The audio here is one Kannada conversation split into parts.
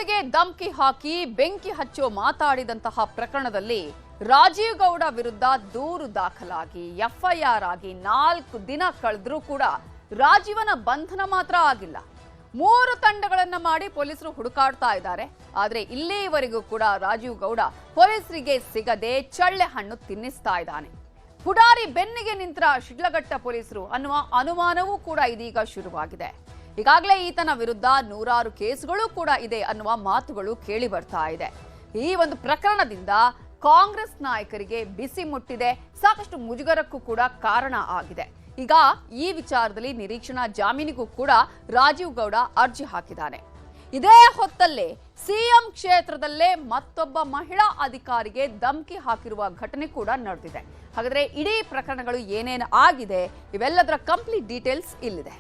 ಪೊಲೀಸರಿಗೆ ಧಮಕಿ ಹಾಕಿ ಬೆಂಕಿ ಹಚ್ಚೋ ಮಾತಾಡಿದಂತಹ ಪ್ರಕರಣದಲ್ಲಿ ರಾಜೀವ್ ಗೌಡ ವಿರುದ್ಧ ದೂರು ದಾಖಲಾಗಿ ಎಫ್ಐಆರ್ ಆಗಿ 4 ದಿನ ಕಳೆದ್ರೂ ಕೂಡ ರಾಜೀವನ ಬಂಧನ ಮಾತ್ರ ಆಗಿಲ್ಲ. 3 ತಂಡಗಳನ್ನ ಮಾಡಿ ಪೊಲೀಸರು ಹುಡುಕಾಡ್ತಾ ಇದ್ದಾರೆ. ಆದ್ರೆ ಇಲ್ಲಿಯವರೆಗೂ ಕೂಡ ರಾಜೀವ್ ಗೌಡ ಪೊಲೀಸರಿಗೆ ಸಿಗದೆ ಚಳ್ಳೆ ಹಣ್ಣು ತಿನ್ನಿಸ್ತಾ ಇದ್ದಾನೆ. ಪುಡಾರಿ ಬೆನ್ನಿಗೆ ನಿಂತರ ಶಿಡ್ಲಘಟ್ಟ ಪೊಲೀಸರು ಅನ್ನುವ ಅನುಮಾನವೂ ಕೂಡ ಇದೀಗ ಶುರುವಾಗಿದೆ. ಈಗಾಗಲೇ ಈತನ ವಿರುದ್ಧ 100 ಕೇಸುಗಳು ಕೂಡ ಇದೆ ಅನ್ನುವ ಮಾತುಗಳು ಕೇಳಿ ಬರ್ತಾ ಇದೆ. ಈ ಒಂದು ಪ್ರಕರಣದಿಂದ ಕಾಂಗ್ರೆಸ್ ನಾಯಕರಿಗೆ ಬಿಸಿ ಮುಟ್ಟಿದೆ, ಸಾಕಷ್ಟು ಮುಜುಗರಕ್ಕೂ ಕೂಡ ಕಾರಣ ಆಗಿದೆ. ಈಗ ಈ ವಿಚಾರದಲ್ಲಿ ನಿರೀಕ್ಷಣಾ ಜಾಮೀನಿಗೂ ಕೂಡ ರಾಜೀವ್ ಗೌಡ ಅರ್ಜಿ ಹಾಕಿದ್ದಾನೆ. ಇದೇ ಹೊತ್ತಲ್ಲೇ ಸಿಎಂ ಕ್ಷೇತ್ರದಲ್ಲೇ ಮತ್ತೊಬ್ಬ ಮಹಿಳಾ ಅಧಿಕಾರಿಗೆ ಧಮಕಿ ಹಾಕಿರುವ ಘಟನೆ ಕೂಡ ನಡೆದಿದೆ. ಹಾಗಾದ್ರೆ ಇಡೀ ಪ್ರಕರಣಗಳು ಏನೇನು ಆಗಿದೆ, ಇವೆಲ್ಲದರ ಕಂಪ್ಲೀಟ್ ಡೀಟೇಲ್ಸ್ ಇಲ್ಲಿದೆ.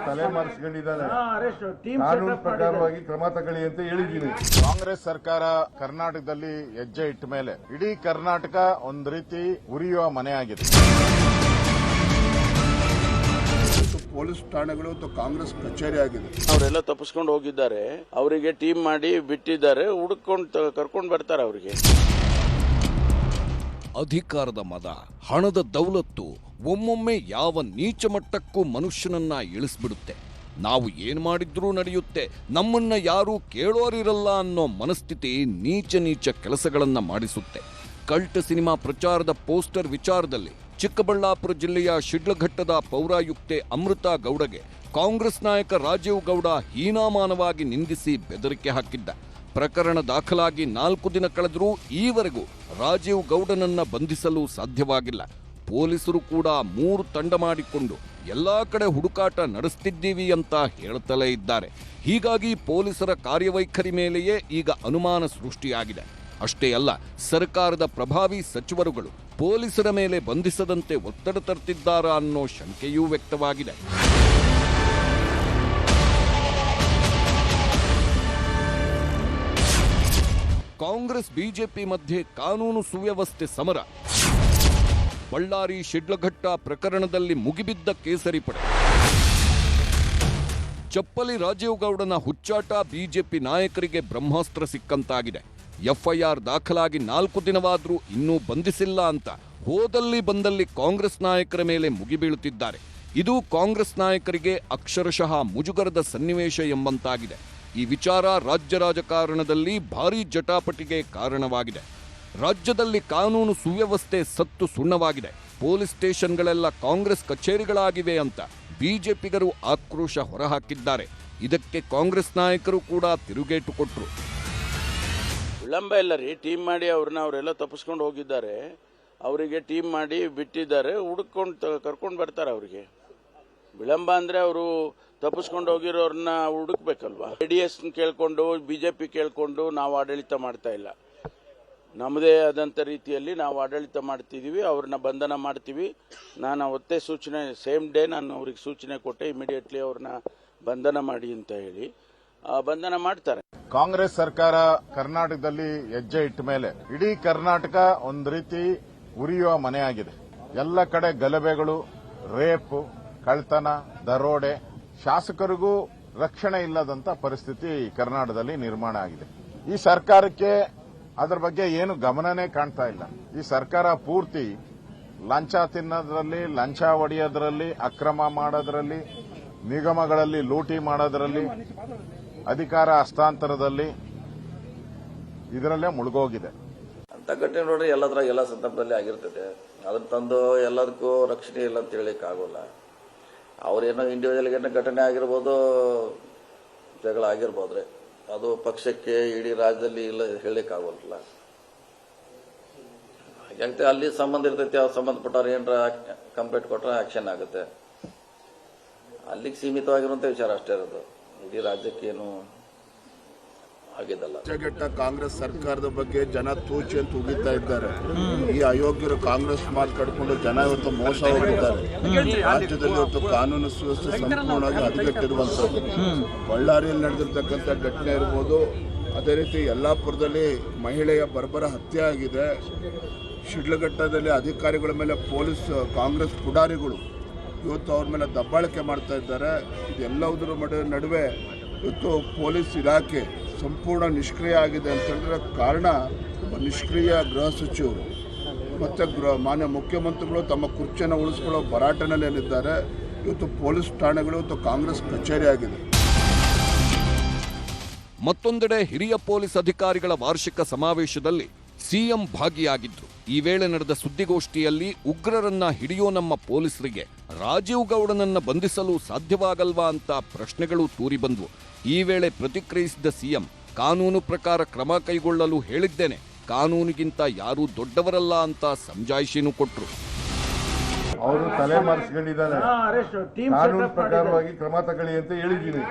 ತಲೆಮಾರಿಸಿಕೊಂಡಿದ್ದಾನೆ. ಕಾನೂನು ಪ್ರಕಾರವಾಗಿ ಕ್ರಮ ತಗೊಳ್ಳಿ ಅಂತ ಹೇಳಿದ್ದೀನಿ. ಕಾಂಗ್ರೆಸ್ ಸರ್ಕಾರ ಕರ್ನಾಟಕದಲ್ಲಿ ಹೆಜ್ಜೆ ಇಟ್ಟ ಮೇಲೆ ಇಡೀ ಕರ್ನಾಟಕ ಒಂದು ರೀತಿ ಉರಿಯುವ ಮನೆಯಾಗಿದೆ. ಪೊಲೀಸ್ ಠಾಣೆಗಳು ಅಥವಾ ಕಾಂಗ್ರೆಸ್ ಕಚೇರಿ ಆಗಿದೆ. ಅವರೆಲ್ಲ ತಪ್ಪಿಸ್ಕೊಂಡು ಹೋಗಿದ್ದಾರೆ. ಅವರಿಗೆ ಟೀಮ್ ಮಾಡಿ ಬಿಟ್ಟಿದ್ದಾರೆ. ಹುಡುಕೊಂಡು ಕರ್ಕೊಂಡು ಬರ್ತಾರೆ. ಅವರಿಗೆ ಅಧಿಕಾರದ ಮದ, ಹಣದ ದೌಲತ್ತು ಒಮ್ಮೊಮ್ಮೆ ಯಾವ ನೀಚ ಮಟ್ಟಕ್ಕೂ ಮನುಷ್ಯನನ್ನ ಇಳಿಸ್ಬಿಡುತ್ತೆ. ನಾವು ಏನ್ ಮಾಡಿದ್ರೂ ನಡೆಯುತ್ತೆ, ನಮ್ಮನ್ನ ಯಾರೂ ಕೇಳೋರಿರಲ್ಲ ಅನ್ನೋ ಮನಸ್ಥಿತಿ ನೀಚ ಕೆಲಸಗಳನ್ನ ಮಾಡಿಸುತ್ತೆ. ಕಲ್ಟ್ ಸಿನಿಮಾ ಪ್ರಚಾರದ ಪೋಸ್ಟರ್ ವಿಚಾರದಲ್ಲಿ ಚಿಕ್ಕಬಳ್ಳಾಪುರ ಜಿಲ್ಲೆಯ ಶಿಡ್ಲಘಟ್ಟದ ಪೌರಾಯುಕ್ತೆ ಅಮೃತಾ ಗೌಡಗೆ ಕಾಂಗ್ರೆಸ್ ನಾಯಕ ರಾಜೀವ್ ಗೌಡ ಹೀನಾಮಾನವಾಗಿ ನಿಂದಿಸಿ ಬೆದರಿಕೆ ಹಾಕಿದ್ದ. ಪ್ರಕರಣ ದಾಖಲಾಗಿ 4 ದಿನ ಕಳೆದರೂ ಈವರೆಗೂ ರಾಜೀವ್ ಗೌಡನನ್ನ ಬಂಧಿಸಲು ಸಾಧ್ಯವಾಗಿಲ್ಲ. ಪೊಲೀಸರು ಕೂಡ 3 ತಂಡ ಮಾಡಿಕೊಂಡು ಎಲ್ಲಾ ಕಡೆ ಹುಡುಕಾಟ ನಡೆಸ್ತಿದ್ದೀವಿ ಅಂತ ಹೇಳ್ತಲೇ ಇದ್ದಾರೆ. ಹೀಗಾಗಿ ಪೊಲೀಸರ ಕಾರ್ಯವೈಖರಿ ಮೇಲೆಯೇ ಈಗ ಅನುಮಾನ ಸೃಷ್ಟಿಯಾಗಿದೆ. ಅಷ್ಟೇ ಅಲ್ಲ, ಸರ್ಕಾರದ ಪ್ರಭಾವಿ ಸಚಿವರುಗಳು ಪೊಲೀಸರ ಮೇಲೆ ಬಂಧಿಸದಂತೆ ಒತ್ತಡ ತರ್ತಿದ್ದಾರಾ ಅನ್ನೋ ಶಂಕೆಯೂ ವ್ಯಕ್ತವಾಗಿದೆ. ಕಾಂಗ್ರೆಸ್ ಬಿಜೆಪಿ ಮಧ್ಯೆ ಕಾನೂನು ಸುವ್ಯವಸ್ಥೆ ಸಮರ. ಬಳ್ಳಾರಿ ಶಿಡ್ಲಘಟ್ಟ ಪ್ರಕರಣದಲ್ಲಿ ಮುಗಿಬಿದ್ದ ಕೇಸರಿ ಪಡೆ. ಚಪ್ಪಲಿ ರಾಜೀವ್ ಗೌಡನ ಹುಚ್ಚಾಟ ಬಿಜೆಪಿ ನಾಯಕರಿಗೆ ಬ್ರಹ್ಮಾಸ್ತ್ರ ಸಿಕ್ಕಂತಾಗಿದೆ. ಎಫ್ಐಆರ್ ದಾಖಲಾಗಿ 4 ದಿನವಾದ್ರೂ ಇನ್ನೂ ಬಂಧಿಸಿಲ್ಲ ಅಂತ ಹೋದಲ್ಲಿ ಬಂದಲ್ಲಿ ಕಾಂಗ್ರೆಸ್ ನಾಯಕರ ಮೇಲೆ ಮುಗಿಬೀಳುತ್ತಿದ್ದಾರೆ. ಇದು ಕಾಂಗ್ರೆಸ್ ನಾಯಕರಿಗೆ ಅಕ್ಷರಶಃ ಮುಜುಗರದ ಸನ್ನಿವೇಶ ಎಂಬಂತಾಗಿದೆ. ಈ ವಿಚಾರ ರಾಜ್ಯ ರಾಜಕಾರಣದಲ್ಲಿ ಭಾರೀ ಜಟಾಪಟಿಗೆ ಕಾರಣವಾಗಿದೆ. ರಾಜ್ಯದಲ್ಲಿ ಕಾನೂನು ಸುವ್ಯವಸ್ಥೆ ಸತ್ತು ಸುಣ್ಣವಾಗಿದೆ. ಪೊಲೀಸ್ ಸ್ಟೇಷನ್ಗಳೆಲ್ಲ ಕಾಂಗ್ರೆಸ್ ಕಚೇರಿಗಳಾಗಿವೆ ಅಂತ ಬಿಜೆಪಿಗರು ಆಕ್ರೋಶ ಹೊರಹಾಕಿದ್ದಾರೆ. ಇದಕ್ಕೆ ಕಾಂಗ್ರೆಸ್ ನಾಯಕರು ಕೂಡ ತಿರುಗೇಟು ಕೊಟ್ಟರು. ವಿಳಂಬ ಇಲ್ಲ ರೀ. ಟೀಮ್ ಮಾಡಿ ಅವರೆಲ್ಲ ತಪ್ಪಿಸ್ಕೊಂಡು ಹೋಗಿದ್ದಾರೆ. ಅವರಿಗೆ ಟೀಮ್ ಮಾಡಿ ಬಿಟ್ಟಿದ್ದಾರೆ. ಹುಡುಕೊಂಡು ಕರ್ಕೊಂಡು ಬರ್ತಾರೆ. ಅವರಿಗೆ ವಿಳಂಬ ಅಂದ್ರೆ ಅವರು ತಪ್ಪಿಸ್ಕೊಂಡು ಹೋಗಿರೋರನ್ನ ಹುಡುಕ್ಬೇಕಲ್ವಾ. JDS ಕೇಳ್ಕೊಂಡು ಬಿಜೆಪಿ ಕೇಳ್ಕೊಂಡು ನಾವು ಆಡಳಿತ ಮಾಡ್ತಾ ಇಲ್ಲ. ನಮ್ಮದೇ ಆದಂಥ ರೀತಿಯಲ್ಲಿ ನಾವು ಆಡಳಿತ ಮಾಡ್ತಿದ್ದೀವಿ. ಅವ್ರನ್ನ ಬಂಧನ ಮಾಡ್ತೀವಿ. ನಾನು ಅವತ್ತೇ ಸೂಚನೆ, ಸೇಮ್ ಡೇ ನಾನು ಅವ್ರಿಗೆ ಸೂಚನೆ ಕೊಟ್ಟೆ, ಇಮಿಡಿಯೇಟ್ಲಿ ಅವ್ರನ್ನ ಬಂಧನ ಮಾಡಿ ಅಂತ ಹೇಳಿ. ಬಂಧನ ಮಾಡ್ತಾರೆ. ಕಾಂಗ್ರೆಸ್ ಸರ್ಕಾರ ಕರ್ನಾಟಕದಲ್ಲಿ ಹೆಜ್ಜೆ ಇಟ್ಟ ಮೇಲೆ ಇಡೀ ಕರ್ನಾಟಕ ಒಂದು ರೀತಿ ಉರಿಯುವ ಮನೆಯಾಗಿದೆ. ಎಲ್ಲ ಕಡೆ ಗಲಭೆಗಳು, ರೇಪ್, ಕಳ್ತನ, ದರೋಡೆ, ಶಾಸಕರಿಗೂ ರಕ್ಷಣೆ ಇಲ್ಲದಂತ ಪರಿಸ್ಥಿತಿ ಕರ್ನಾಟಕದಲ್ಲಿ ನಿರ್ಮಾಣ ಆಗಿದೆ. ಈ ಸರ್ಕಾರಕ್ಕೆ ಅದರ ಬಗ್ಗೆ ಏನು ಗಮನನೇ ಕಾಣ್ತಾ ಇಲ್ಲ. ಈ ಸರ್ಕಾರ ಪೂರ್ತಿ ಲಂಚ ತಿನ್ನೋದ್ರಲ್ಲಿ, ಲಂಚ ಹೊಡೆಯೋದ್ರಲ್ಲಿ, ಅಕ್ರಮ ಮಾಡೋದ್ರಲ್ಲಿ, ನಿಗಮಗಳಲ್ಲಿ ಲೂಟಿ ಮಾಡೋದ್ರಲ್ಲಿ, ಅಧಿಕಾರ ಹಸ್ತಾಂತರದಲ್ಲಿ ಇದರಲ್ಲೇ ಮುಳುಗೋಗಿದೆ ಅಂತ ಘಟನೆ ನೋಡ್ರಿ. ಎಲ್ಲ ಸಂದರ್ಭದಲ್ಲಿ ಆಗಿರ್ತದೆ. ಅದನ್ನ ತಂದು ಎಲ್ಲದಕ್ಕೂ ರಕ್ಷಣೆ ಇಲ್ಲ ಅಂತ ಹೇಳಲಿಕ್ಕೆ ಆಗೋಲ್ಲ. ಅವ್ರೇನೋ ಇಂಡಿವಿಜುವಲ್ಗೆ ಘಟನೆ ಆಗಿರ್ಬೋದು, ಜಗಳ ಆಗಿರ್ಬೋದ್ರಿ. ಅದು ಪಕ್ಷಕ್ಕೆ ಇಡೀ ರಾಜ್ಯದಲ್ಲಿ ಇಲ್ಲ ಹೇಳಲಿಕ್ಕಾಗೋಲ್ಲ. ಹಾಗೆ ಅಲ್ಲಿ ಸಂಬಂಧ ಇರ್ತೈತಿ. ಅವ್ರು ಸಂಬಂಧಪಟ್ಟವ್ರು ಏನರ ಕಂಪ್ಲೇಂಟ್ ಕೊಟ್ಟರೆ ಆಕ್ಷನ್ ಆಗುತ್ತೆ. ಅಲ್ಲಿಗೆ ಸೀಮಿತವಾಗಿರುವಂತ ವಿಚಾರ ಅಷ್ಟೇ ಇರೋದು. ಇಡೀ ರಾಜ್ಯಕ್ಕೇನು ಆಗಿದ್ದಲ್ಲ. ಕಾಂಗ್ರೆಸ್ ಸರ್ಕಾರದ ಬಗ್ಗೆ ಜನ ತೂಚಿ ಅಂತ ಉಗಿತಾ ಇದ್ದಾರೆ. ಈ ಅಯೋಗ್ಯರು ಕಾಂಗ್ರೆಸ್ ಮಾತು ಕಟ್ಕೊಂಡು ಜನ ಇವತ್ತು ಮೋಸ ಹೋಗಿದ್ದಾರೆ. ರಾಜ್ಯದಲ್ಲಿ ಇವತ್ತು ಕಾನೂನು ಸುವ್ಯವಸ್ಥೆ ಸಂಪೂರ್ಣವಾಗಿ ಹದಗೆಟ್ಟಿರುವಂತದ್ದು. ಬಳ್ಳಾರಿಯಲ್ಲಿ ನಡೆದಿರ್ತಕ್ಕಂಥ ಘಟನೆ ಇರ್ಬೋದು, ಅದೇ ರೀತಿ ಯಲ್ಲಾಪುರದಲ್ಲಿ ಮಹಿಳೆಯ ಬರ್ಬರ ಹತ್ಯೆ ಆಗಿದೆ. ಶಿಡ್ಲಘಟ್ಟದಲ್ಲಿ ಅಧಿಕಾರಿಗಳ ಮೇಲೆ ಪೊಲೀಸ್ ಕಾಂಗ್ರೆಸ್ ಪುಡಾರಿಗಳು ಇವತ್ತು ಅವ್ರ ಮೇಲೆ ದಬ್ಬಾಳಿಕೆ ಮಾಡ್ತಾ ಇದ್ದಾರೆ. ಇದೆಲ್ಲದರ ನಡುವೆ ಇವತ್ತು ಪೊಲೀಸ್ ಇಲಾಖೆ ಸಂಪೂರ್ಣ ನಿಷ್ಕ್ರಿಯ ಆಗಿದೆ ಅಂತ ಹೇಳಿದ್ರೆ ಕಾರಣ ಒಬ್ಬ ನಿಷ್ಕ್ರಿಯ ಗೃಹ ಸಚಿವರು ಮತ್ತು ಮಾನ್ಯ ಮುಖ್ಯಮಂತ್ರಿಗಳು ತಮ್ಮ ಕುರ್ಚಿಯನ್ನು ಉಳಿಸ್ಕೊಳ್ಳೋ ಭರಾಟೆನಲ್ಲೇನಿದ್ದಾರೆ. ಇವತ್ತು ಪೊಲೀಸ್ ಠಾಣೆಗಳು ಇವತ್ತು ಕಾಂಗ್ರೆಸ್ ಕಚೇರಿ ಆಗಿದೆ. ಮತ್ತೊಂದೆಡೆ ಹಿರಿಯ ಪೊಲೀಸ್ ಅಧಿಕಾರಿಗಳ ವಾರ್ಷಿಕ ಸಮಾವೇಶದಲ್ಲಿ ಸಿಎಂ ಭಾಗಿಯಾಗಿದ್ರು. ಈ ವೇಳೆ ನಡೆದ ಸುದ್ದಿಗೋಷ್ಠಿಯಲ್ಲಿ ಉಗ್ರರನ್ನ ಹಿಡಿಯೋ ನಮ್ಮ ಪೊಲೀಸರಿಗೆ ರಾಜೀವ್ ಗೌಡನನ್ನ ಬಂಧಿಸಲು ಸಾಧ್ಯವಾಗಲ್ವಾ ಅಂತ ಪ್ರಶ್ನೆಗಳು ತೂರಿ ಬಂದ್ವು. ಈ ವೇಳೆ ಪ್ರತಿಕ್ರಿಯಿಸಿದ ಸಿಎಂ, ಕಾನೂನು ಪ್ರಕಾರ ಕ್ರಮ ಕೈಗೊಳ್ಳಲು ಹೇಳಿದ್ದೇನೆ, ಕಾನೂನಿಗಿಂತ ಯಾರೂ ದೊಡ್ಡವರಲ್ಲ ಅಂತ ಸಮಜಾಯಿಷಿನೂ ಕೊಟ್ರು. ಅವರು ತಲೆ ಮಾರಿಸ್ಕೊಂಡಿದ್ದಾನೆ. ಕಾನೂನು ಪ್ರಕಾರವಾಗಿ ಕ್ರಮ ತಗೊಳ್ಳಿ ಅಂತ ಹೇಳಿದ್ದೀನಿ.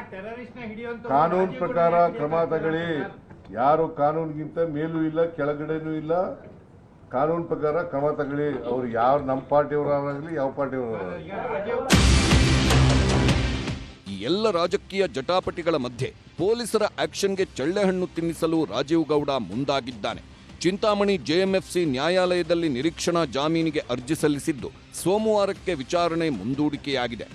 ಕಾನೂನು ಪ್ರಕಾರ ಕ್ರಮ ತಗೊಳ್ಳಿ. ಯಾರು ಕಾನೂನಿಗಿಂತ ಮೇಲೂ ಇಲ್ಲ, ಕೆಳಗಡೆನೂ ಇಲ್ಲ. ಕಾನೂನು ಪ್ರಕಾರ ಕ್ರಮ ತಗೊಳ್ಳಿ. ಅವ್ರು ಯಾವ ನಮ್ಮ ಪಾರ್ಟಿಯವರಾಗಲಿ ಯಾವ ಪಾರ್ಟಿಯವರಾಗಲಿ. ಈ ಎಲ್ಲ ರಾಜಕೀಯ ಜಟಾಪಟಿಗಳ ಮಧ್ಯೆ ಪೊಲೀಸರ ಆಕ್ಷನ್ಗೆ ಚಳ್ಳೆಹಣ್ಣು ತಿನ್ನಿಸಲು ರಾಜೀವ್ ಗೌಡ ಮುಂದಾಗಿದ್ದಾನೆ. ಚಿಂತಾಮಣಿ ಜೆಎಂಎಫ್ಸಿ ನ್ಯಾಯಾಲಯದಲ್ಲಿ ನಿರೀಕ್ಷಣಾ ಜಾಮೀನಿಗೆ ಅರ್ಜಿ ಸಲ್ಲಿಸಿದ್ದು ಸೋಮವಾರಕ್ಕೆ ವಿಚಾರಣೆ ಮುಂದೂಡಿಕೆಯಾಗಿದೆ.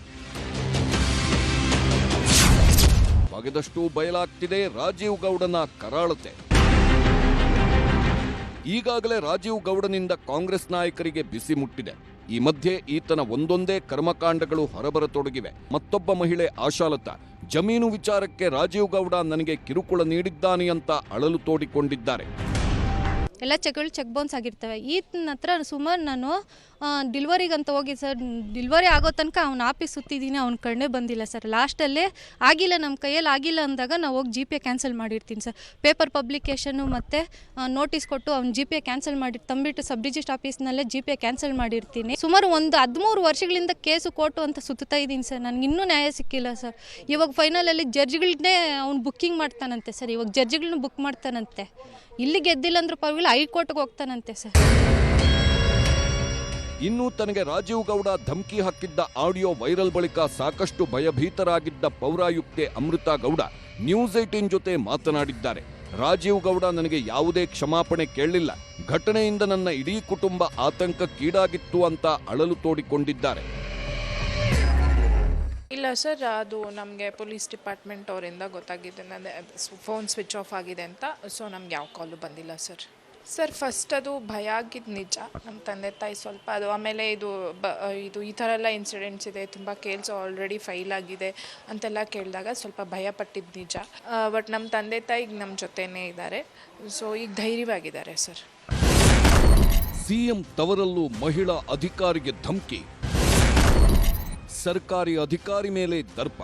ಬಗೆದಷ್ಟು ಬಯಲಾಗ್ತಿದೆ ರಾಜೀವ್ ಗೌಡನ ಕರಾಳತೆ. ಈಗಾಗಲೇ ರಾಜೀವ್ ಗೌಡನಿಂದ ಕಾಂಗ್ರೆಸ್ ನಾಯಕರಿಗೆ ಬಿಸಿ ಮುಟ್ಟಿದೆ. ಈ ಮಧ್ಯೆ ಈತನ ಒಂದೊಂದೇ ಕರ್ಮಕಾಂಡಗಳು ಹೊರಬರತೊಡಗಿವೆ. ಮತ್ತೊಬ್ಬ ಮಹಿಳೆ ಆಶಾಲತಾ ಜಮೀನು ವಿಚಾರಕ್ಕೆ ರಾಜೀವ್ ಗೌಡ ನನಗೆ ಕಿರುಕುಳ ನೀಡಿದ್ದಾನೆ ಅಂತ ಅಳಲು ತೋಡಿಕೊಂಡಿದ್ದಾರೆ. ಎಲ್ಲ ಚೆಕ್ ಬೌನ್ಸ್ ಆಗಿರ್ತವೆ. ಈತನ ಹತ್ರ ಸುಮಾರು ನಾನು ಡಿಲ್ವರಿಗಂತ ಹೋಗಿ ಸರ್, ಡಿಲ್ವರಿ ಆಗೋ ತನಕ ಅವ್ನ ಆಫೀಸ್ ಸುತ್ತಿದ್ದೀನಿ, ಅವ್ನ ಕಣ್ಣೇ ಬಂದಿಲ್ಲ ಸರ್. ಲಾಸ್ಟಲ್ಲೇ ಆಗಿಲ್ಲ, ನಮ್ಮ ಕೈಯಲ್ಲಿ ಆಗಿಲ್ಲ ಅಂದಾಗ ನಾವು ಹೋಗಿ GPA ಕ್ಯಾನ್ಸಲ್ ಮಾಡಿರ್ತೀನಿ ಸರ್. ಪೇಪರ್ ಪಬ್ಲಿಕೇಶನ್ನು ಮತ್ತು ನೋಟಿಸ್ ಕೊಟ್ಟು ಅವ್ನು GPA ಕ್ಯಾನ್ಸಲ್ ಮಾಡಿ ತಂಬಿಟ್ಟು ಸಬ್ ರಿಜಿಸ್ಟ್ರ್ ಆಫೀಸ್ನಲ್ಲೇ GPA ಕ್ಯಾನ್ಸಲ್ ಮಾಡಿರ್ತೀನಿ. ಸುಮಾರು ಒಂದು 13 ವರ್ಷಗಳಿಂದ ಕೇಸು ಕೋರ್ಟು ಅಂತ ಸುತ್ತಾ ಇದ್ದೀನಿ ಸರ್. ನನಗೆ ಇನ್ನೂ ನ್ಯಾಯ ಸಿಕ್ಕಿಲ್ಲ ಸರ್. ಇವಾಗ ಫೈನಲಲ್ಲಿ ಜಡ್ಜ್ಗಳನ್ನೇ ಅವ್ನು ಬುಕ್ಕಿಂಗ್ ಮಾಡ್ತಾನಂತೆ ಸರ್. ಇವಾಗ ಜಡ್ಜ್ಗಳನ್ನ ಬುಕ್ ಮಾಡ್ತಾನಂತೆ. ಇಲ್ಲಿ ಗೆದ್ದಿಲ್ಲ ಅಂದ್ರೆ ಪರವಾಗಿಲ್ಲ, ಹೈಕೋರ್ಟ್ಗೆ ಹೋಗ್ತಾನಂತೆ ಸರ್. ಇನ್ನು ತನಗೆ ರಾಜೀವ್ ಗೌಡ ಧಮಕಿ ಹಾಕಿದ್ದ ಆಡಿಯೋ ವೈರಲ್ ಬಳಿಕ ಸಾಕಷ್ಟು ಭಯಭೀತರಾಗಿದ್ದ ಪೌರಾಯುಕ್ತೆ ಅಮೃತಾ ಗೌಡ ನ್ಯೂಸ್ 18 ಜೊತೆ ಮಾತನಾಡಿದ್ದಾರೆ. ರಾಜೀವ್ ಗೌಡ ನನಗೆ ಯಾವುದೇ ಕ್ಷಮಾಪಣೆ ಕೇಳಲಿಲ್ಲ, ಘಟನೆಯಿಂದ ನನ್ನ ಇಡೀ ಕುಟುಂಬ ಆತಂಕಕ್ಕೀಡಾಗಿತ್ತು ಅಂತ ಅಳಲು ತೋಡಿಕೊಂಡಿದ್ದಾರೆ. ಇಲ್ಲ ಸರ್, ಅದು ನಮಗೆ ಪೊಲೀಸ್ ಡಿಪಾರ್ಟ್ಮೆಂಟ್ ಅವರಿಂದ ಗೊತ್ತಾಗಿದೆ, ನನ್ನ ಫೋನ್ ಸ್ವಿಚ್ ಆಫ್ ಆಗಿದೆ ಅಂತ. ಸೊ ನಮ್ಗೆ ಯಾವ ಕಾಲು ಬಂದಿಲ್ಲ ಸರ್. ಸರ್ ಫಸ್ಟ್ ಅದು ಭಯ ಆಗಿದ್ದು ನಿಜ. ನಮ್ಮ ತಂದೆ ತಾಯಿ ಸ್ವಲ್ಪ ಅದು, ಆಮೇಲೆ ಇದು ಈ ಥರ ಎಲ್ಲ ಇನ್ಸಿಡೆಂಟ್ಸ್ ಇದೆ, ತುಂಬ ಕೇಸ್ ಆಲ್ರೆಡಿ ಫೈಲ್ ಆಗಿದೆ ಅಂತೆಲ್ಲ ಕೇಳಿದಾಗ ಸ್ವಲ್ಪ ಭಯ ಪಟ್ಟಿದ್ದು ನಿಜ. ಬಟ್ ನಮ್ಮ ತಂದೆ ತಾಯಿ ನಮ್ಮ ಜೊತೆನೇ ಇದ್ದಾರೆ. ಸೊ ಈಗ ಧೈರ್ಯವಾಗಿದ್ದಾರೆ ಸರ್. ಸಿಎಂ ತವರಲ್ಲೂ ಮಹಿಳಾ ಅಧಿಕಾರಿಗೆ ಧಮಕಿ, ಸರ್ಕಾರಿ ಅಧಿಕಾರಿ ಮೇಲೆ ದರ್ಪ.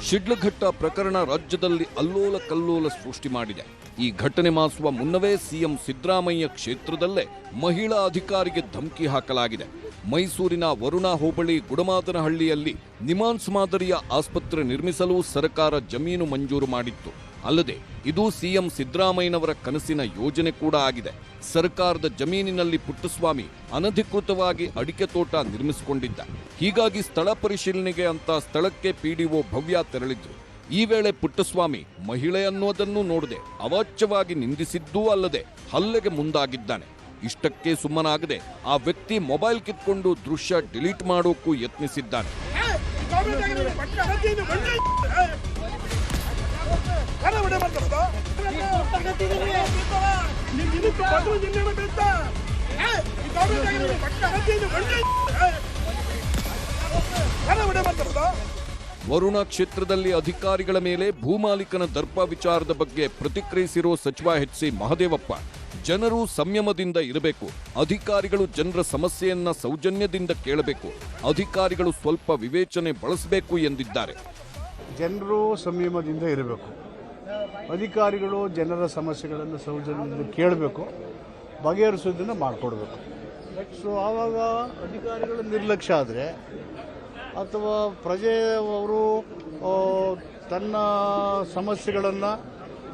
ಶಿಡ್ಲಘಟ್ಟ ಪ್ರಕರಣ ರಾಜ್ಯದಲ್ಲಿ ಅಲ್ಲೋಲ ಕಲ್ಲೋಲ ಸೃಷ್ಟಿ ಮಾಡಿದೆ. ಈ ಘಟನೆ ಮಾಸುವ ಮುನ್ನವೇ ಸಿಎಂ ಸಿದ್ದರಾಮಯ್ಯ ಕ್ಷೇತ್ರದಲ್ಲೇ ಮಹಿಳಾ ಅಧಿಕಾರಿಗೆ ಧಮಕಿ ಹಾಕಲಾಗಿದೆ. ಮೈಸೂರಿನ ವರುಣಾ ಹೋಬಳಿ ಗುಡಮಾದನಹಳ್ಳಿಯಲ್ಲಿ ನಿಮಾನ್ಸ್ ಮಾದರಿಯ ಆಸ್ಪತ್ರೆ ನಿರ್ಮಿಸಲು ಸರ್ಕಾರ ಜಮೀನು ಮಂಜೂರು ಮಾಡಿತ್ತು. ಅಲ್ಲದೆ ಇದು ಸಿಎಂ ಸಿದ್ದರಾಮಯ್ಯನವರ ಕನಸಿನ ಯೋಜನೆ ಕೂಡ ಆಗಿದೆ. ಸರ್ಕಾರದ ಜಮೀನಿನಲ್ಲಿ ಪುಟ್ಟಸ್ವಾಮಿ ಅನಧಿಕೃತವಾಗಿ ಅಡಿಕೆ ತೋಟ ನಿರ್ಮಿಸಿಕೊಂಡಿದ್ದ. ಹೀಗಾಗಿ ಸ್ಥಳ ಪರಿಶೀಲನೆಗೆ ಅಂತ ಸ್ಥಳಕ್ಕೆ PDO ಭವ್ಯ ತೆರಳಿದ್ರು. ಈ ವೇಳೆ ಪುಟ್ಟಸ್ವಾಮಿ ಮಹಿಳೆ ಅನ್ನೋದನ್ನು ನೋಡದೆ ಅವಾಚ್ಯವಾಗಿ ನಿಂದಿಸಿದ್ದೂ ಅಲ್ಲದೆ ಹಲ್ಲೆಗೆ ಮುಂದಾಗಿದ್ದಾನೆ. ಇಷ್ಟಕ್ಕೆ ಸುಮ್ಮನಾಗದೆ ಆ ವ್ಯಕ್ತಿ ಮೊಬೈಲ್ ಕಿತ್ಕೊಂಡು ದೃಶ್ಯ ಡಿಲೀಟ್ ಮಾಡೋಕ್ಕೂ ಯತ್ನಿಸಿದ್ದಾನೆ. ವರುಣಾ ಕ್ಷೇತ್ರದಲ್ಲಿ ಅಧಿಕಾರಿಗಳ ಮೇಲೆ ಭೂಮಾಲೀಕನ ದರ್ಪ ವಿಚಾರದ ಬಗ್ಗೆ ಪ್ರತಿಕ್ರಿಯಿಸಿರೋ ಸಚಿವ HC ಮಹದೇವಪ್ಪ, ಜನರು ಸಂಯಮದಿಂದ ಇರಬೇಕು, ಅಧಿಕಾರಿಗಳು ಜನರ ಸಮಸ್ಯೆಯನ್ನ ಸೌಜನ್ಯದಿಂದ ಕೇಳಬೇಕು, ಅಧಿಕಾರಿಗಳು ಸ್ವಲ್ಪ ವಿವೇಚನೆ ಬಳಸಬೇಕು ಎಂದಿದ್ದಾರೆ. ಜನರು ಸಂಯಮದಿಂದ ಇರಬೇಕು, ಅಧಿಕಾರಿಗಳು ಜನರ ಸಮಸ್ಯೆಗಳನ್ನು ಸೌಜನ್ಯದಿಂದ ಕೇಳಬೇಕು, ಬಗೆಹರಿಸೋದನ್ನು ಮಾಡಿಕೊಡ್ಬೇಕು. ಸೊ ಆವಾಗ ಅಧಿಕಾರಿಗಳ ನಿರ್ಲಕ್ಷ್ಯ ಆದರೆ ಅಥವಾ ಪ್ರಜೆಯವರು ತನ್ನ ಸಮಸ್ಯೆಗಳನ್ನು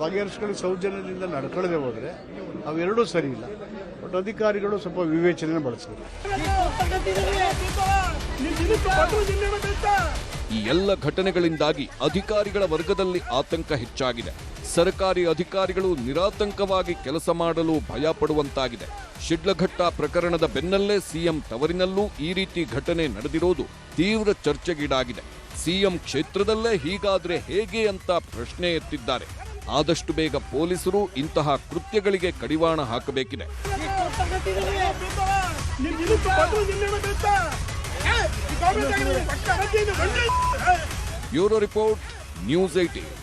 ಬಗೆಹರಿಸ್ಕೊಳ್ಳಿ ಸೌಜನ್ಯದಿಂದ ನಡ್ಕೊಳ್ಳದೆ ಹೋದರೆ ಅವೆರಡೂ ಸರಿ ಇಲ್ಲ. ಬಟ್ ಅಧಿಕಾರಿಗಳು ಸ್ವಲ್ಪ ವಿವೇಚನೆ ಬಳಸಬೇಕು. ಈ ಎಲ್ಲ ಘಟನೆಗಳಿಂದಾಗಿ ಅಧಿಕಾರಿಗಳ ವರ್ಗದಲ್ಲಿ ಆತಂಕ ಹೆಚ್ಚಾಗಿದೆ. ಸರ್ಕಾರಿ ಅಧಿಕಾರಿಗಳು ನಿರಾತಂಕವಾಗಿ ಕೆಲಸ ಮಾಡಲು ಭಯ ಪಡುವಂತಾಗಿದೆ. ಶಿಡ್ಲಘಟ್ಟ ಪ್ರಕರಣದ ಬೆನ್ನಲ್ಲೇ ಸಿಎಂ ತವರಿನಲ್ಲೂ ಈ ರೀತಿ ಘಟನೆ ನಡೆದಿರೋದು ತೀವ್ರ ಚರ್ಚೆಗೀಡಾಗಿದೆ. ಸಿಎಂ ಕ್ಷೇತ್ರದಲ್ಲೇ ಹೀಗಾದ್ರೆ ಹೇಗೆ ಅಂತ ಪ್ರಶ್ನೆ ಎತ್ತಿದ್ದಾರೆ. ಆದಷ್ಟು ಬೇಗ ಪೊಲೀಸರು ಇಂತಹ ಕೃತ್ಯಗಳಿಗೆ ಕಡಿವಾಣ ಹಾಕಬೇಕಿದೆ. Bureau report, news 18.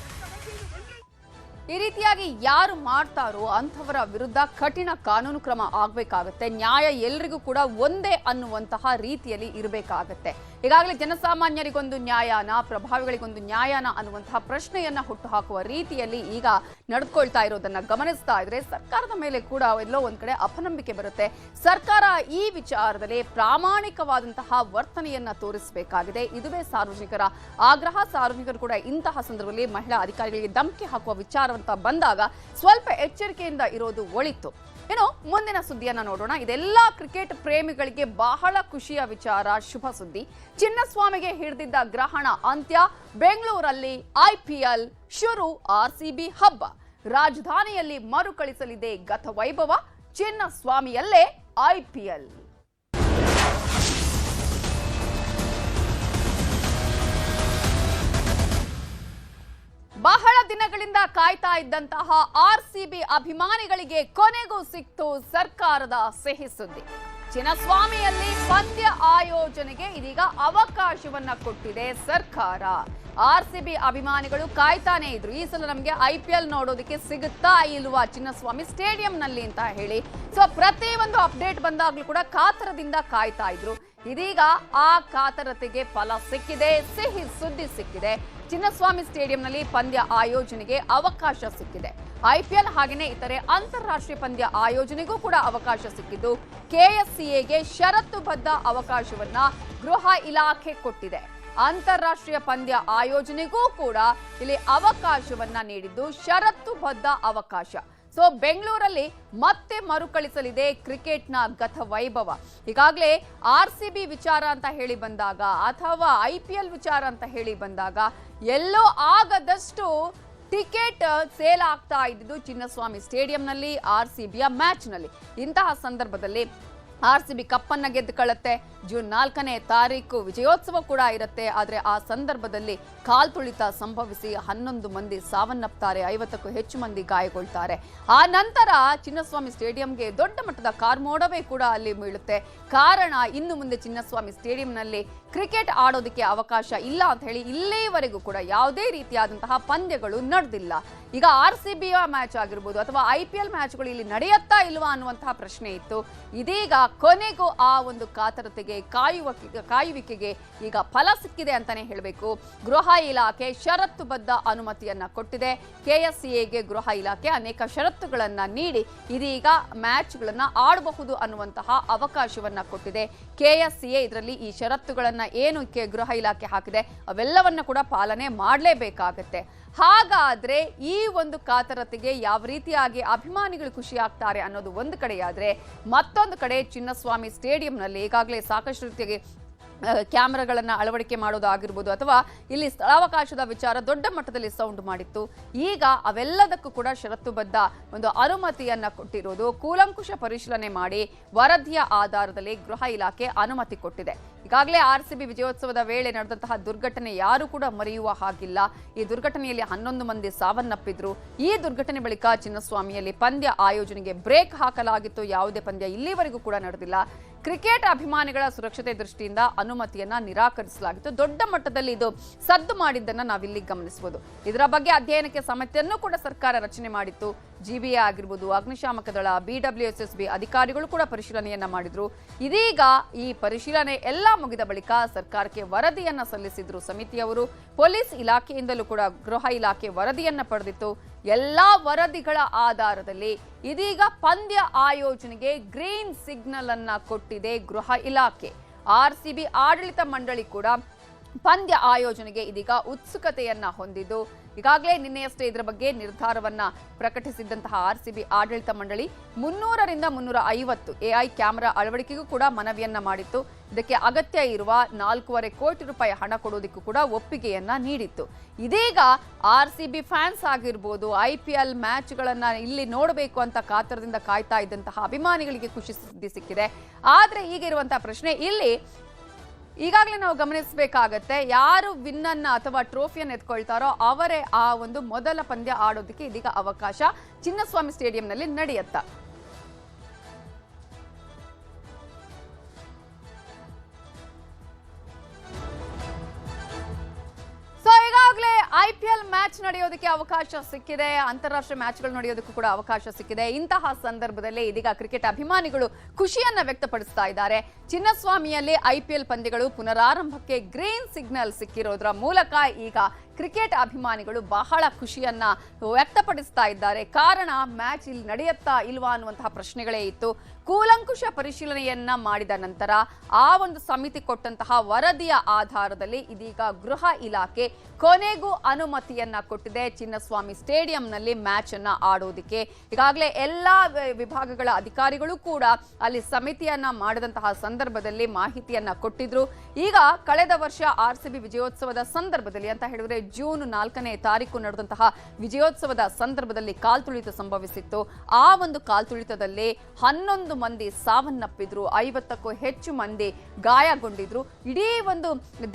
ಈ ರೀತಿಯಾಗಿ ಯಾರು ಮಾಡ್ತಾರೋ ಅಂಥವರ ವಿರುದ್ಧ ಕಠಿಣ ಕಾನೂನು ಕ್ರಮ ಆಗಬೇಕಾಗುತ್ತೆ. ನ್ಯಾಯ ಎಲ್ರಿಗೂ ಕೂಡ ಒಂದೇ ಅನ್ನುವಂತಹ ರೀತಿಯಲ್ಲಿ ಇರಬೇಕಾಗತ್ತೆ. ಈಗಾಗಲೇ ಜನಸಾಮಾನ್ಯರಿಗೊಂದು ನ್ಯಾಯನ, ಪ್ರಭಾವಿಗಳಿಗೊಂದು ನ್ಯಾಯನ ಅನ್ನುವಂತಹ ಪ್ರಶ್ನೆಯನ್ನ ಹುಟ್ಟುಹಾಕುವ ರೀತಿಯಲ್ಲಿ ಈಗ ನಡೆದುಕೊಳ್ತಾ ಇರೋದನ್ನ ಗಮನಿಸ್ತಾ ಇದ್ರೆ ಸರ್ಕಾರದ ಮೇಲೆ ಕೂಡ ಎಲ್ಲೋ ಒಂದ್ ಕಡೆ ಅಪನಂಬಿಕೆ ಬರುತ್ತೆ. ಸರ್ಕಾರ ಈ ವಿಚಾರದಲ್ಲಿ ಪ್ರಾಮಾಣಿಕವಾದಂತಹ ವರ್ತನೆಯನ್ನ ತೋರಿಸಬೇಕಾಗಿದೆ. ಇದುವೇ ಸಾರ್ವಜನಿಕರ ಆಗ್ರಹ. ಸಾರ್ವಜನಿಕರು ಕೂಡ ಇಂತಹ ಸಂದರ್ಭದಲ್ಲಿ ಮಹಿಳಾ ಅಧಿಕಾರಿಗಳಿಗೆ ಧಮಕಿ ಹಾಕುವ ವಿಚಾರ ಬಂದಾಗ ಸ್ವಲ್ಪ ಎಚ್ಚರಿಕೆಯಿಂದ ಇರೋದು ಒಳಿತು. ಏನು ಮುಂದಿನ ಸುದ್ದಿಯನ್ನ ನೋಡೋಣ. ಇದೆಲ್ಲ ಕ್ರಿಕೆಟ್ ಪ್ರೇಮಿಗಳಿಗೆ ಬಹಳ ಖುಷಿಯ ವಿಚಾರ, ಶುಭ ಸುದ್ದಿ. ಚಿನ್ನಸ್ವಾಮಿಗೆ ಹಿಡಿದಿದ್ದ ಗ್ರಹಣ ಅಂತ್ಯ. ಬೆಂಗಳೂರಲ್ಲಿ IPL ಶುರು. RCB ಹಬ್ಬ. ರಾಜಧಾನಿಯಲ್ಲಿ ಮರುಕಳಿಸಲಿದೆ ಗತವೈಭವ. ಚಿನ್ನಸ್ವಾಮಿಯಲ್ಲೇ IPL. ಬಹಳ ದಿನಗಳಿಂದ ಕಾಯ್ತಾ ಇದ್ದಂತಹ RCB ಅಭಿಮಾನಿಗಳಿಗೆ ಕೊನೆಗೂ ಸಿಕ್ತು ಸರ್ಕಾರದ ಸಿಹಿ ಸುದ್ದಿ. ಚಿನ್ನಸ್ವಾಮಿಯಲ್ಲಿ ಪಂದ್ಯ ಆಯೋಜನೆಗೆ ಇದೀಗ ಅವಕಾಶವನ್ನ ಕೊಟ್ಟಿದೆ ಸರ್ಕಾರ. RCB ಅಭಿಮಾನಿಗಳು ಕಾಯ್ತಾನೆ ಇದ್ರು, ಈ ಸಲ ನಮಗೆ IPL ನೋಡೋದಕ್ಕೆ ಸಿಗುತ್ತಾ ಇಲ್ವಾ ಚಿನ್ನಸ್ವಾಮಿ ಸ್ಟೇಡಿಯಂನಲ್ಲಿ ಅಂತ ಹೇಳಿ. ಸೊ ಪ್ರತಿ ಒಂದು ಅಪ್ಡೇಟ್ ಬಂದಾಗ್ಲೂ ಕೂಡ ಕಾತರದಿಂದ ಕಾಯ್ತಾ ಇದ್ರು. ಇದೀಗ ಆ ಕಾತರತೆಗೆ ಫಲ ಸಿಕ್ಕಿದೆ, ಸಿಹಿ ಸುದ್ದಿ ಸಿಕ್ಕಿದೆ. ಚಿನ್ನಸ್ವಾಮಿ ಸ್ಟೇಡಿಯಂನಲ್ಲಿ ಪಂದ್ಯ ಆಯೋಜನೆಗೆ ಅವಕಾಶ ಸಿಕ್ಕಿದೆ. IPL ಹಾಗೆಯೇ ಇತರೆ ಅಂತಾರಾಷ್ಟ್ರೀಯ ಪಂದ್ಯ ಆಯೋಜನೆಗೂ ಕೂಡ ಅವಕಾಶ ಸಿಕ್ಕಿದ್ದು KSCAಗೆ ಷರತ್ತುಬದ್ಧ ಅವಕಾಶವನ್ನ ಗೃಹ ಇಲಾಖೆ ಕೊಟ್ಟಿದೆ. ಅಂತಾರಾಷ್ಟ್ರೀಯ ಪಂದ್ಯ ಆಯೋಜನೆಗೂ ಕೂಡ ಇಲ್ಲಿ ಅವಕಾಶವನ್ನ ನೀಡಿದ್ದು ಷರತ್ತುಬದ್ಧ ಅವಕಾಶ. ಸೊ ಬೆಂಗಳೂರಲ್ಲಿ ಮತ್ತೆ ಮರುಕಳಿಸಲಿದೆ ಕ್ರಿಕೆಟ್ನ ಗತವೈಭವ. ಈಗಾಗಲೇ RCB ವಿಚಾರ ಅಂತ ಹೇಳಿ ಬಂದಾಗ ಅಥವಾ IPL ವಿಚಾರ ಅಂತ ಹೇಳಿ ಬಂದಾಗ ಎಲ್ಲೋ ಆಗದಷ್ಟು ಟಿಕೆಟ್ ಸೇಲ್ ಆಗ್ತಾ ಇದ್ದಿದ್ದು ಚಿನ್ನಸ್ವಾಮಿ ಸ್ಟೇಡಿಯಂನಲ್ಲಿ RCBಯ ಮ್ಯಾಚ್ನಲ್ಲಿ. ಇಂತಹ ಸಂದರ್ಭದಲ್ಲಿ RCB ಕಪ್ಪನ್ನ ಗೆದ್ದುಕೊಳ್ಳುತ್ತೆ. ಜೂನ್ 4ನೇ ತಾರೀಕು ವಿಜಯೋತ್ಸವ ಕೂಡ ಇರುತ್ತೆ. ಆದರೆ ಆ ಸಂದರ್ಭದಲ್ಲಿ ಕಾಲ್ತುಳಿತ ಸಂಭವಿಸಿ 11 ಮಂದಿ ಸಾವನ್ನಪ್ತಾರೆ, 50ಕ್ಕೂ ಹೆಚ್ಚು ಮಂದಿ ಗಾಯಗೊಳ್ತಾರೆ. ಆ ನಂತರ ಚಿನ್ನಸ್ವಾಮಿ ಸ್ಟೇಡಿಯಂಗೆ ದೊಡ್ಡ ಮಟ್ಟದ ಕಾರ್ಮೋಡವೇ ಕೂಡ ಅಲ್ಲಿ ಬೀಳುತ್ತೆ. ಕಾರಣ ಇನ್ನು ಮುಂದೆ ಚಿನ್ನಸ್ವಾಮಿ ಸ್ಟೇಡಿಯಂನಲ್ಲಿ ಕ್ರಿಕೆಟ್ ಆಡೋದಕ್ಕೆ ಅವಕಾಶ ಇಲ್ಲ ಅಂತ ಹೇಳಿ ಇಲ್ಲಿವರೆಗೂ ಕೂಡ ಯಾವುದೇ ರೀತಿಯಾದಂತಹ ಪಂದ್ಯಗಳು ನಡೆದಿಲ್ಲ. ಈಗ RCBಯ ಮ್ಯಾಚ್ ಆಗಿರ್ಬೋದು ಅಥವಾ IPL ಮ್ಯಾಚ್ಗಳು ಇಲ್ಲಿ ನಡೆಯುತ್ತಾ ಇಲ್ವಾ ಅನ್ನುವಂತಹ ಪ್ರಶ್ನೆ ಇತ್ತು. ಇದೀಗ ಕೊನೆಗೂ ಆ ಒಂದು ಕಾತರತೆಗೆ ಕಾಯುವಿಕೆಗೆ ಈಗ ಫಲ ಸಿಕ್ಕಿದೆ ಅಂತಾನೆ ಹೇಳಬೇಕು. ಗೃಹ ಇಲಾಖೆ ಷರತ್ತುಬದ್ಧ ಅನುಮತಿಯನ್ನ ಕೊಟ್ಟಿದೆ. KSCAಗೆ ಗೃಹ ಇಲಾಖೆ ಅನೇಕ ಷರತ್ತುಗಳನ್ನ ನೀಡಿ ಇದೀಗ ಮ್ಯಾಚ್ಗಳನ್ನ ಆಡಬಹುದು ಅನ್ನುವಂತಹ ಅವಕಾಶವನ್ನ ಕೊಟ್ಟಿದೆ. KSCA ಇದರಲ್ಲಿ ಈ ಷರತ್ತುಗಳನ್ನ ಏನು ಗೃಹ ಇಲಾಖೆ ಹಾಕಿದೆ ಅವೆಲ್ಲವನ್ನ ಕೂಡ ಪಾಲನೆ ಮಾಡಲೇಬೇಕಾಗತ್ತೆ. ಹಾಗಾದ್ರೆ ಈ ಒಂದು ಕಾತರತೆಗೆ ಯಾವ ರೀತಿಯಾಗಿ ಅಭಿಮಾನಿಗಳು ಖುಷಿ ಆಗ್ತಾರೆ ಅನ್ನೋದು ಒಂದು ಕಡೆಯಾದ್ರೆ, ಮತ್ತೊಂದು ಕಡೆ ಚಿನ್ನಸ್ವಾಮಿ ಸ್ಟೇಡಿಯಂನಲ್ಲಿ ಈಗಾಗಲೇ ಸಾಕಷ್ಟು ರೀತಿಯಾಗಿ ಕ್ಯಾಮೆರಾಗಳನ್ನ ಅಳವಡಿಕೆ ಮಾಡೋದಾಗಿರ್ಬೋದು ಅಥವಾ ಇಲ್ಲಿ ಸ್ಥಳಾವಕಾಶದ ವಿಚಾರ ದೊಡ್ಡ ಮಟ್ಟದಲ್ಲಿ ಸೌಂಡ್ ಮಾಡಿತ್ತು. ಈಗ ಅವೆಲ್ಲದಕ್ಕೂ ಕೂಡ ಷರತ್ತುಬದ್ಧ ಒಂದು ಅನುಮತಿಯನ್ನ ಕೊಟ್ಟಿರೋದು. ಕೂಲಂಕುಷ ಪರಿಶೀಲನೆ ಮಾಡಿ ವರದಿಯ ಆಧಾರದಲ್ಲಿ ಗೃಹ ಇಲಾಖೆ ಅನುಮತಿ ಕೊಟ್ಟಿದೆ. ಈಗಾಗಲೇ RCB ವಿಜಯೋತ್ಸವದ ವೇಳೆ ನಡೆದಂತಹ ದುರ್ಘಟನೆ ಯಾರು ಕೂಡ ಮರೆಯುವ ಹಾಗಿಲ್ಲ. ಈ ದುರ್ಘಟನೆಯಲ್ಲಿ 11 ಮಂದಿ ಸಾವನ್ನಪ್ಪಿದ್ರು. ಈ ದುರ್ಘಟನೆ ಬಳಿಕ ಚಿನ್ನಸ್ವಾಮಿಯಲ್ಲಿ ಪಂದ್ಯ ಆಯೋಜನೆಗೆ ಬ್ರೇಕ್ ಹಾಕಲಾಗಿತ್ತು. ಯಾವುದೇ ಪಂದ್ಯ ಇಲ್ಲಿವರೆಗೂ ಕೂಡ ನಡೆದಿಲ್ಲ. ಕ್ರಿಕೆಟ್ ಅಭಿಮಾನಿಗಳ ಸುರಕ್ಷತೆ ದೃಷ್ಟಿಯಿಂದ ಅನುಮತಿಯನ್ನ ನಿರಾಕರಿಸಲಾಗಿತ್ತು. ದೊಡ್ಡ ಮಟ್ಟದಲ್ಲಿ ಇದು ಸದ್ದು ಮಾಡಿದ್ದನ್ನ ನಾವಿಲ್ಲಿ ಗಮನಿಸಬಹುದು. ಇದರ ಬಗ್ಗೆ ಅಧ್ಯಯನಕ್ಕೆ ಸಮಿತಿಯನ್ನು ಕೂಡ ಸರ್ಕಾರ ರಚನೆ ಮಾಡಿತ್ತು. GBA ಆಗಿರ್ಬೋದು, ಅಗ್ನಿಶಾಮಕ ದಳ, BWSSB ಅಧಿಕಾರಿಗಳು ಕೂಡ ಪರಿಶೀಲನೆಯನ್ನ ಮಾಡಿದ್ರು. ಇದೀಗ ಈ ಪರಿಶೀಲನೆ ಎಲ್ಲ ಮುಗಿದ ಬಳಿಕ ಸರ್ಕಾರಕ್ಕೆ ವರದಿಯನ್ನ ಸಲ್ಲಿಸಿದ್ರು ಸಮಿತಿಯವರು. ಪೊಲೀಸ್ ಇಲಾಖೆಯಿಂದಲೂ ಕೂಡ ಗೃಹ ಇಲಾಖೆ ವರದಿಯನ್ನ ಪಡೆದಿತ್ತು. ಎಲ್ಲಾ ವರದಿಗಳ ಆಧಾರದಲ್ಲಿ ಇದೀಗ ಪಂದ್ಯ ಆಯೋಜನೆಗೆ ಗ್ರೀನ್ ಸಿಗ್ನಲ್ ಅನ್ನ ಕೊಟ್ಟಿದೆ ಗೃಹ ಇಲಾಖೆ. RCB ಆಡಳಿತ ಮಂಡಳಿ ಕೂಡ ಪಂದ್ಯ ಆಯೋಜನೆಗೆ ಇದೀಗ ಉತ್ಸುಕತೆಯನ್ನ ಹೊಂದಿದ್ದು ಈಗಾಗಲೇ ನಿನ್ನೆಯಷ್ಟೇ ಇದರ ಬಗ್ಗೆ ನಿರ್ಧಾರವನ್ನ ಪ್ರಕಟಿಸಿದ್ದಂತಹ ಆರ್ಸಿಬಿ ಆಡಳಿತ ಮಂಡಳಿ 300ರಿಂದ 350 ಎಐ ಕ್ಯಾಮೆರಾ ಅಳವಡಿಕೆಗೂ ಕೂಡ ಮನವಿಯನ್ನ ಮಾಡಿತ್ತು. ಇದಕ್ಕೆ ಅಗತ್ಯ ಇರುವ 4.5 ಕೋಟಿ ರೂಪಾಯಿ ಹಣ ಕೊಡೋದಕ್ಕೂ ಕೂಡ ಒಪ್ಪಿಗೆಯನ್ನ ನೀಡಿತ್ತು. ಇದೀಗ ಆರ್ಸಿಬಿ ಫ್ಯಾನ್ಸ್ ಆಗಿರ್ಬೋದು, IPL ಮ್ಯಾಚ್ಗಳನ್ನ ಇಲ್ಲಿ ನೋಡಬೇಕು ಅಂತ ಕಾತರದಿಂದ ಕಾಯ್ತಾ ಇದ್ದಂತಹ ಅಭಿಮಾನಿಗಳಿಗೆ ಖುಷಿ ಸುದ್ದಿ ಸಿಕ್ಕಿದೆ. ಆದ್ರೆ ಈಗ ಇರುವಂತಹ ಪ್ರಶ್ನೆ ಇಲ್ಲಿ ಈಗಾಗಲೇ ನಾವು ಗಮನಿಸಬೇಕಾಗತ್ತೆ, ಯಾರು ವಿನ್ ಅನ್ನ ಅಥವಾ ಟ್ರೋಫಿಯನ್ನು ಎತ್ಕೊಳ್ತಾರೋ ಅವರೇ ಆ ಒಂದು ಮೊದಲ ಪಂದ್ಯ ಆಡೋದಕ್ಕೆ ಇದೀಗ ಅವಕಾಶ ಚಿನ್ನಸ್ವಾಮಿ ಸ್ಟೇಡಿಯಂನಲ್ಲಿ ನಡೆಯುತ್ತಾ. ಈಗಾಗಲೇ IPL ಮ್ಯಾಚ್ ನಡೆಯೋದಕ್ಕೆ ಅವಕಾಶ ಸಿಕ್ಕಿದೆ, ಅಂತಾರಾಷ್ಟ್ರೀಯ ಮ್ಯಾಚ್ಗಳು ನಡೆಯೋದಕ್ಕೂ ಕೂಡ ಅವಕಾಶ ಸಿಕ್ಕಿದೆ. ಇಂತಹ ಸಂದರ್ಭದಲ್ಲಿ ಇದೀಗ ಕ್ರಿಕೆಟ್ ಅಭಿಮಾನಿಗಳು ಖುಷಿಯನ್ನ ವ್ಯಕ್ತಪಡಿಸ್ತಾ ಇದ್ದಾರೆ. ಚಿನ್ನಸ್ವಾಮಿಯಲ್ಲಿ IPL ಪಂದ್ಯಗಳು ಪುನರಾರಂಭಕ್ಕೆ ಗ್ರೀನ್ ಸಿಗ್ನಲ್ ಸಿಕ್ಕಿರೋದ್ರ ಮೂಲಕ ಈಗ ಕ್ರಿಕೆಟ್ ಅಭಿಮಾನಿಗಳು ಬಹಳ ಖುಷಿಯನ್ನ ವ್ಯಕ್ತಪಡಿಸ್ತಾ ಇದ್ದಾರೆ. ಕಾರಣ ಮ್ಯಾಚ್ ಇಲ್ಲಿ ನಡೆಯುತ್ತಾ ಇಲ್ವಾ ಅನ್ನುವಂತಹ ಪ್ರಶ್ನೆಗಳೇ ಇತ್ತು. ಕೂಲಂಕುಷ ಪರಿಶೀಲನೆಯನ್ನ ಮಾಡಿದ ನಂತರ ಆ ಒಂದು ಸಮಿತಿ ಕೊಟ್ಟಂತಹ ವರದಿಯ ಆಧಾರದಲ್ಲಿ ಇದೀಗ ಗೃಹ ಇಲಾಖೆ ಕೊನೆಗೂ ಅನುಮತಿಯನ್ನ ಕೊಟ್ಟಿದೆ ಚಿನ್ನಸ್ವಾಮಿ ಸ್ಟೇಡಿಯಂನಲ್ಲಿ ಮ್ಯಾಚ್ ಅನ್ನ ಆಡೋದಕ್ಕೆ. ಈಗಾಗಲೇ ಎಲ್ಲಾ ವಿಭಾಗಗಳ ಅಧಿಕಾರಿಗಳು ಕೂಡ ಅಲ್ಲಿ ಸಮಿತಿಯನ್ನ ಮಾಡಿದಂತಹ ಸಂದರ್ಭದಲ್ಲಿ ಮಾಹಿತಿಯನ್ನ ಕೊಟ್ಟಿದ್ರು. ಈಗ ಕಳೆದ ವರ್ಷ ಆರ್ಸಿಬಿ ವಿಜಯೋತ್ಸವದ ಸಂದರ್ಭದಲ್ಲಿ ಅಂತ ಹೇಳಿದ್ರೆ ಜೂನ್ 4ನೇ ತಾರೀಕು ನಡೆದಂತಹ ವಿಜಯೋತ್ಸವದ ಸಂದರ್ಭದಲ್ಲಿ ಕಾಲ್ತುಳಿತ ಸಂಭವಿಸಿತ್ತು. ಆ ಒಂದು ಕಾಲ್ತುಳಿತದಲ್ಲಿ 11 ಮಂದಿ ಸಾವನ್ನಪ್ಪಿದ್ರು, 50ಕ್ಕೂ ಹೆಚ್ಚು ಮಂದಿ ಗಾಯಗೊಂಡಿದ್ರು. ಇಡೀ ಒಂದು